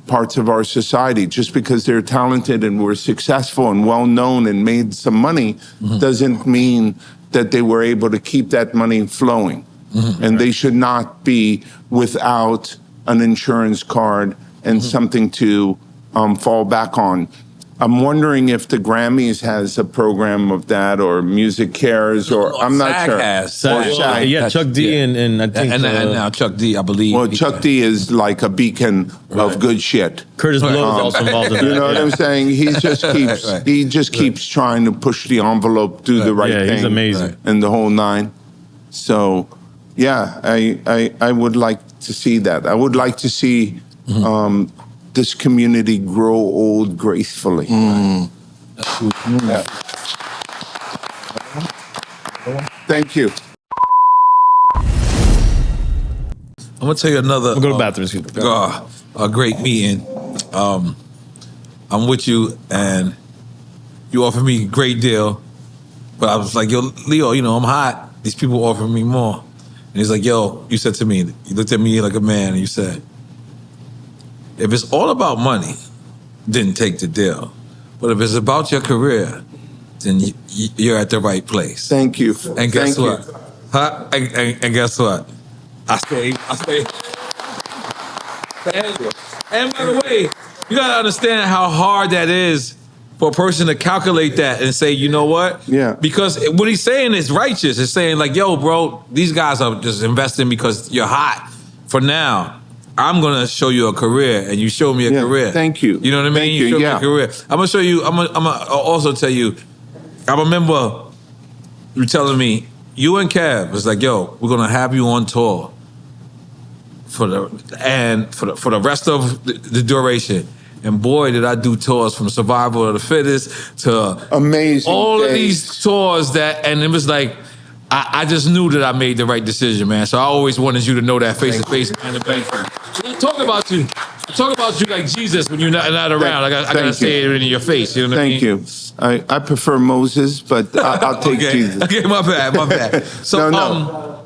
parts of our society. Just because they're talented and were successful and well-known and made some money doesn't mean that they were able to keep that money flowing. And they should not be without an insurance card and something to fall back on. I'm wondering if the Grammys has a program of that, or Music Cares, or I'm not SAG sure. has. Or SAG. SAG. Yeah, Chuck D and I think and now Chuck D, I believe. Well, Chuck D is like a beacon of good shit. Curtis Blow is also involved in that. You know what I'm saying? He just keeps Right. he just keeps trying to push the envelope, do the right Yeah, thing. he's amazing. And the whole nine. So, yeah, I would like to see that. I would like to see this community grow old gracefully. Yeah. Thank you. I'm gonna tell you another. We'll go to the bathroom. Excuse me. A great meeting. I'm with you, and you offered me a great deal, but I was like, yo, Leo, you know, I'm hot. These people offer me more. And he's like, yo, you said to me, you looked at me like a man, and you said, if it's all about money, then take the deal. But if it's about your career, then you're at the right place. Thank you. And guess Thank you. what? Huh? And guess what? I say. And by the way, you gotta understand how hard that is for a person to calculate that and say, you know what? Yeah. Because what he's saying is righteous. It's saying like, yo, bro, these guys are just investing because you're hot for now. I'm gonna show you a career, and you show me a career. Thank you. You know what I mean? Thank You you, show me yeah. a career. I'm gonna show you. I'm gonna also tell you. I remember you telling me, you and Kev was like, yo, we're gonna have you on tour for the rest of the duration. And boy, did I do tours from Survival of the Fittest to Amazing all of days. these tours and it was like, I just knew that I made the right decision, man. So I always wanted you to know that face to face, man. Talk about you like Jesus when you're not around. I gotta say it in your face. You know what I mean? Thank you. I prefer Moses, but I'll take Jesus. Okay, my bad. So, No.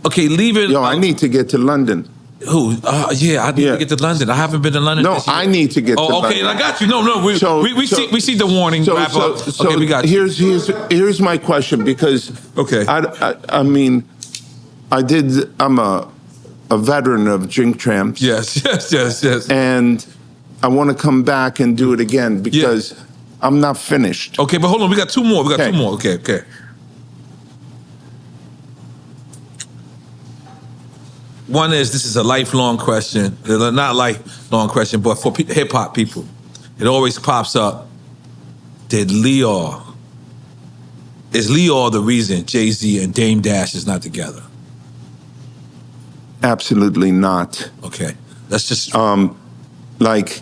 Okay, leaving. Yo, I need to get to London. Who? I need to get to London. I haven't been to London. No, this year. I need to get to London. Okay, I got you. No. We see the warning. Wrap up. So Okay, we got you. here's my question, because I mean, I'm a veteran of Drink Champs. Yes. And I want to come back and do it again because I'm not finished. Okay, but hold on. We got two more. Okay. One is, this is a lifelong question. Not lifelong question, but for hip hop people, it always pops up. Is Lyor the reason Jay-Z and Dame Dash is not together? Absolutely not. Okay, that's just like,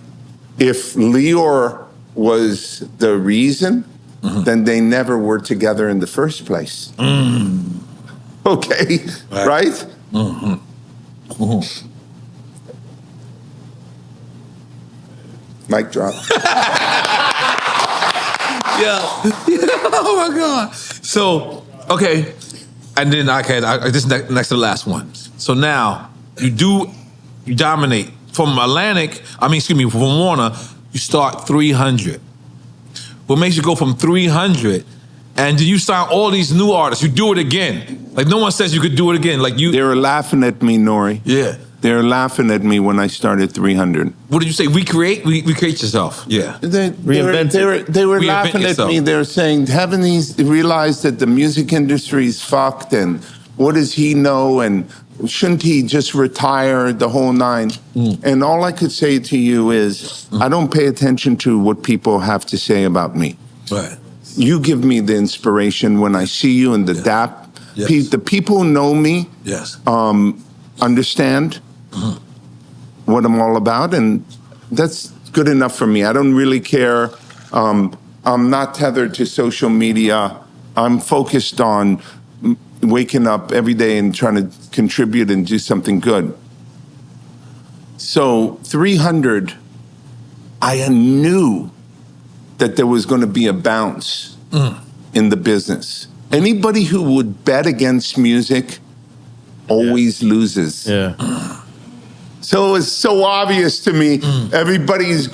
if Lyor was the reason, then they never were together in the first place. Okay, right? Mic drop. Yeah. Oh my God. So, okay. And then this is next to the last one. So now you dominate from from Warner, you start 300. What makes you go from 300 and you sign all these new artists? You do it again. Like, no one says you could do it again. Like, They were laughing at me, N.O.R.E. Yeah. They were laughing at me when I started 300. What did you say? Recreate yourself. Yeah. They were Reinvent laughing yourself. at me. They were saying, haven't he realized that the music industry is fucked, and what does he know, and shouldn't he just retire, the whole nine? And all I could say to you is, I don't pay attention to what people have to say about me. Right. You give me the inspiration when I see you in the DAP. Yes. The people who know me understand what I'm all about, and that's good enough for me. I don't really care. I'm not tethered to social media. I'm focused on waking up every day and trying to contribute and do something good. So 300, I knew that there was going to be a bounce in the business. Anybody who would bet against music always loses. Yeah. So it was so obvious to me. Everybody's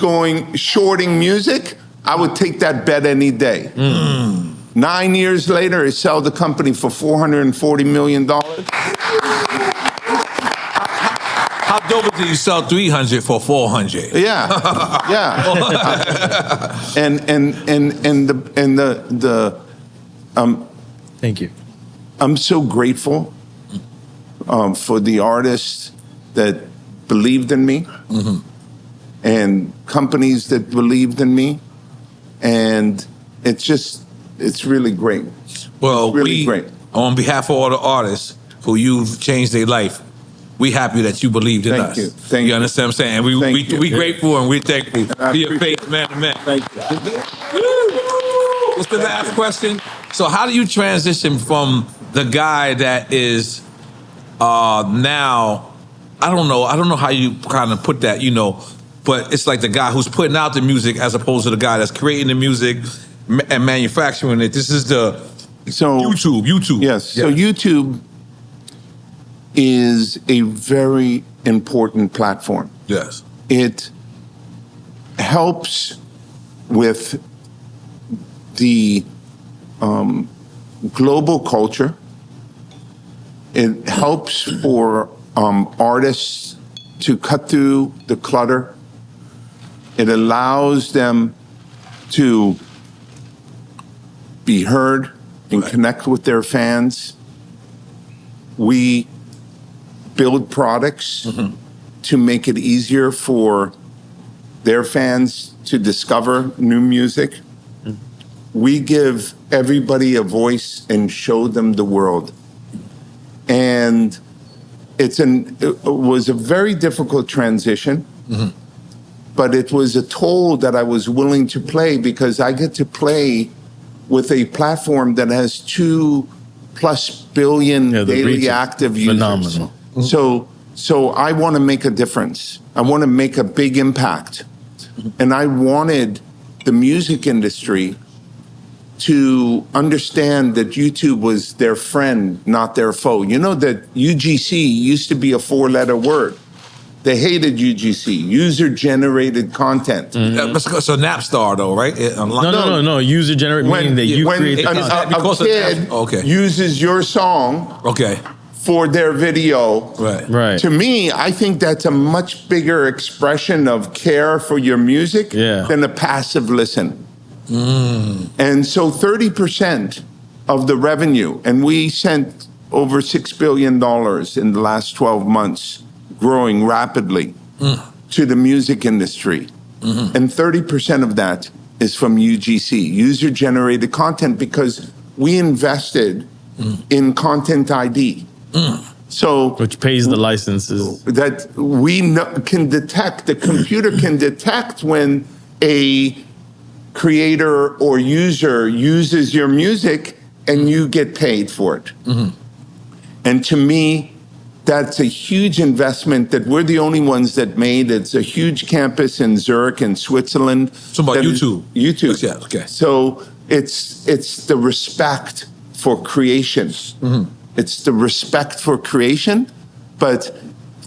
shorting music. I would take that bet any day. 9 years later, I sell the company for $440 million. How dope is it you sell 300 for 400? Yeah, yeah. and the Thank you. I'm so grateful for the artists that believed in me, and companies that believed in me, and it's really great. Well, It's really great. On behalf of all the artists who you've changed their life, we happy that you believed in Thank us. you. Thank you you. understand what I'm saying? And we grateful and we're thankful for your faith, man to man. Thank you. What's the last question? So how do you transition from the guy that is now, I don't know how you kind of put that, but it's like the guy who's putting out the music as opposed to the guy that's creating the music and manufacturing it. This is YouTube. Yes. Yeah. So YouTube is a very important platform. Yes. It helps with the global culture. It helps for artists to cut through the clutter. It allows them to be heard and connect with their fans. We build products to make it easier for their fans to discover new music. We give everybody a voice and show them the world. And it was a very difficult transition, but it was a toll that I was willing to play because I get to play with a platform that has 2+ billion daily active users. Phenomenal. So I want to make a difference. I want to make a big impact. And I wanted the music industry to understand that YouTube was their friend, not their foe. You know that UGC used to be a 4-letter word. They hated UGC, user-generated content. So Napstar though, right? No. User generated meaning that you create the content. A kid uses your song for their video. Right. To me, I think that's a much bigger expression of care for your music than a passive listen. And so 30% of the revenue, and we sent over $6 billion in the last 12 months, growing rapidly to the music industry. And 30% of that is from UGC, user-generated content, because we invested in Content ID. So which pays the licenses. That we can detect, the computer can detect when a creator or user uses your music and you get paid for it. And to me, that's a huge investment that we're the only ones that made. It's a huge campus in Zurich in Switzerland. So about YouTube. YouTube. Yeah, okay. So it's the respect for creation. It's the respect for creation. But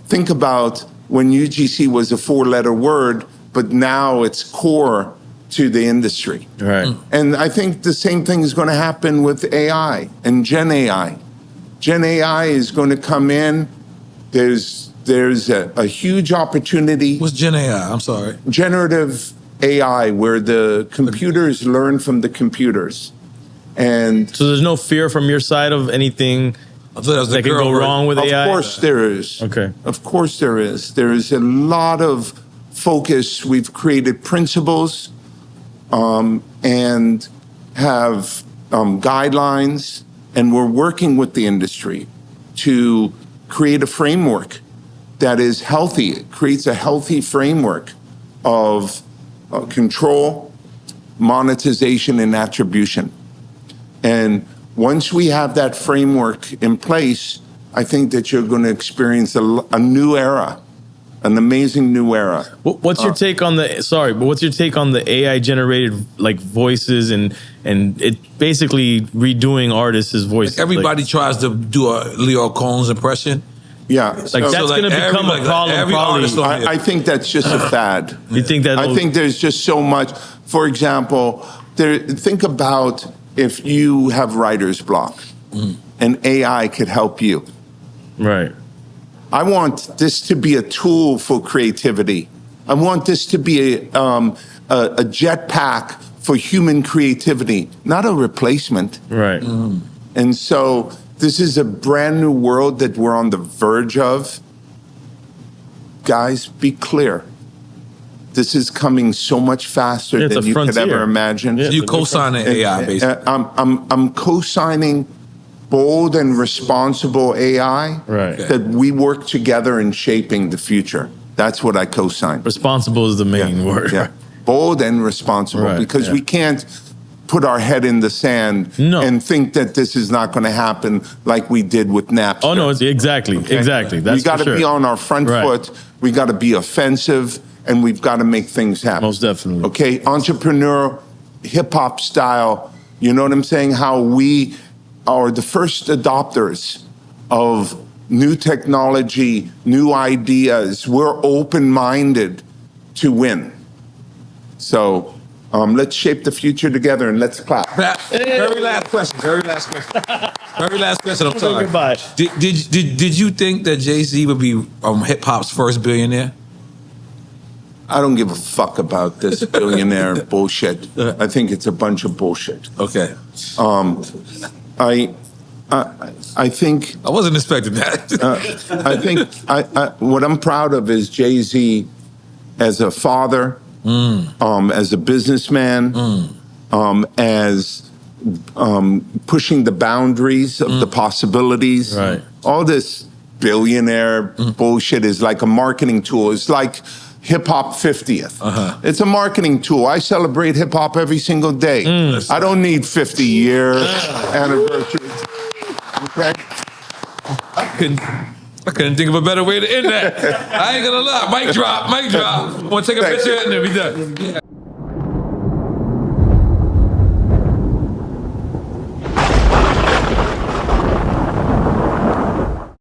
think about when UGC was a 4-letter word, but now it's core to the industry. Right. And I think the same thing is going to happen with AI and Gen AI. Gen AI is going to come in. There's a huge opportunity. What's Gen AI? I'm sorry. Generative AI, where the computers learn from the computers. And so there's no fear from your side of anything that could go wrong with AI? Of course there is. Okay. Of course there is. There is a lot of focus. We've created principles and have guidelines, and we're working with the industry to create a framework that is healthy. It creates a healthy framework of control, monetization, and attribution. And once we have that framework in place, I think that you're going to experience a new era, an amazing new era. What's your take on what's your take on the AI generated like voices and it basically redoing artists' voices? Everybody tries to do a Lyor Cohen's impression. Yeah, like that's going to become a problem. Probably. I think that's just a fad. You think that? I think there's just so much. For example, think about if you have writer's block, and AI could help you. Right. I want this to be a tool for creativity. I want this to be a jetpack for human creativity, not a replacement. Right. And so this is a brand new world that we're on the verge of. Guys, be clear. This is coming so much faster than you could ever imagine. Yeah, You co-signing AI, basically. I'm co-signing bold and responsible AI that we work together in shaping the future. That's what I co-sign. Responsible is the main word. Yeah. Bold and responsible, because we can't put our head in the sand and think that this is not going to happen like we did with Napster. Oh no, it's exactly. That's we got to for sure. be on our front foot. We got to be offensive, and we've got to make things happen. Most definitely. Okay, entrepreneurial, hip hop style. You know what I'm saying? How we are the first adopters of new technology, new ideas. We're open-minded to win. So let's shape the future together, and let's clap. Very last question. Very last question. I'm sorry. Goodbye. Did you think that Jay-Z would be hip hop's first billionaire? I don't give a fuck about this billionaire bullshit. I think it's a bunch of bullshit. Okay. I think I wasn't expecting that. I think what I'm proud of is Jay-Z as a father, as a businessman, as pushing the boundaries of the possibilities. Right. All this billionaire bullshit is like a marketing tool. It's like hip hop 50th. It's a marketing tool. I celebrate hip hop every single day. I don't need 50-year anniversaries. Okay. I couldn't think of a better way to end that. I ain't gonna lie. Mic drop. Want to take a picture and then be done.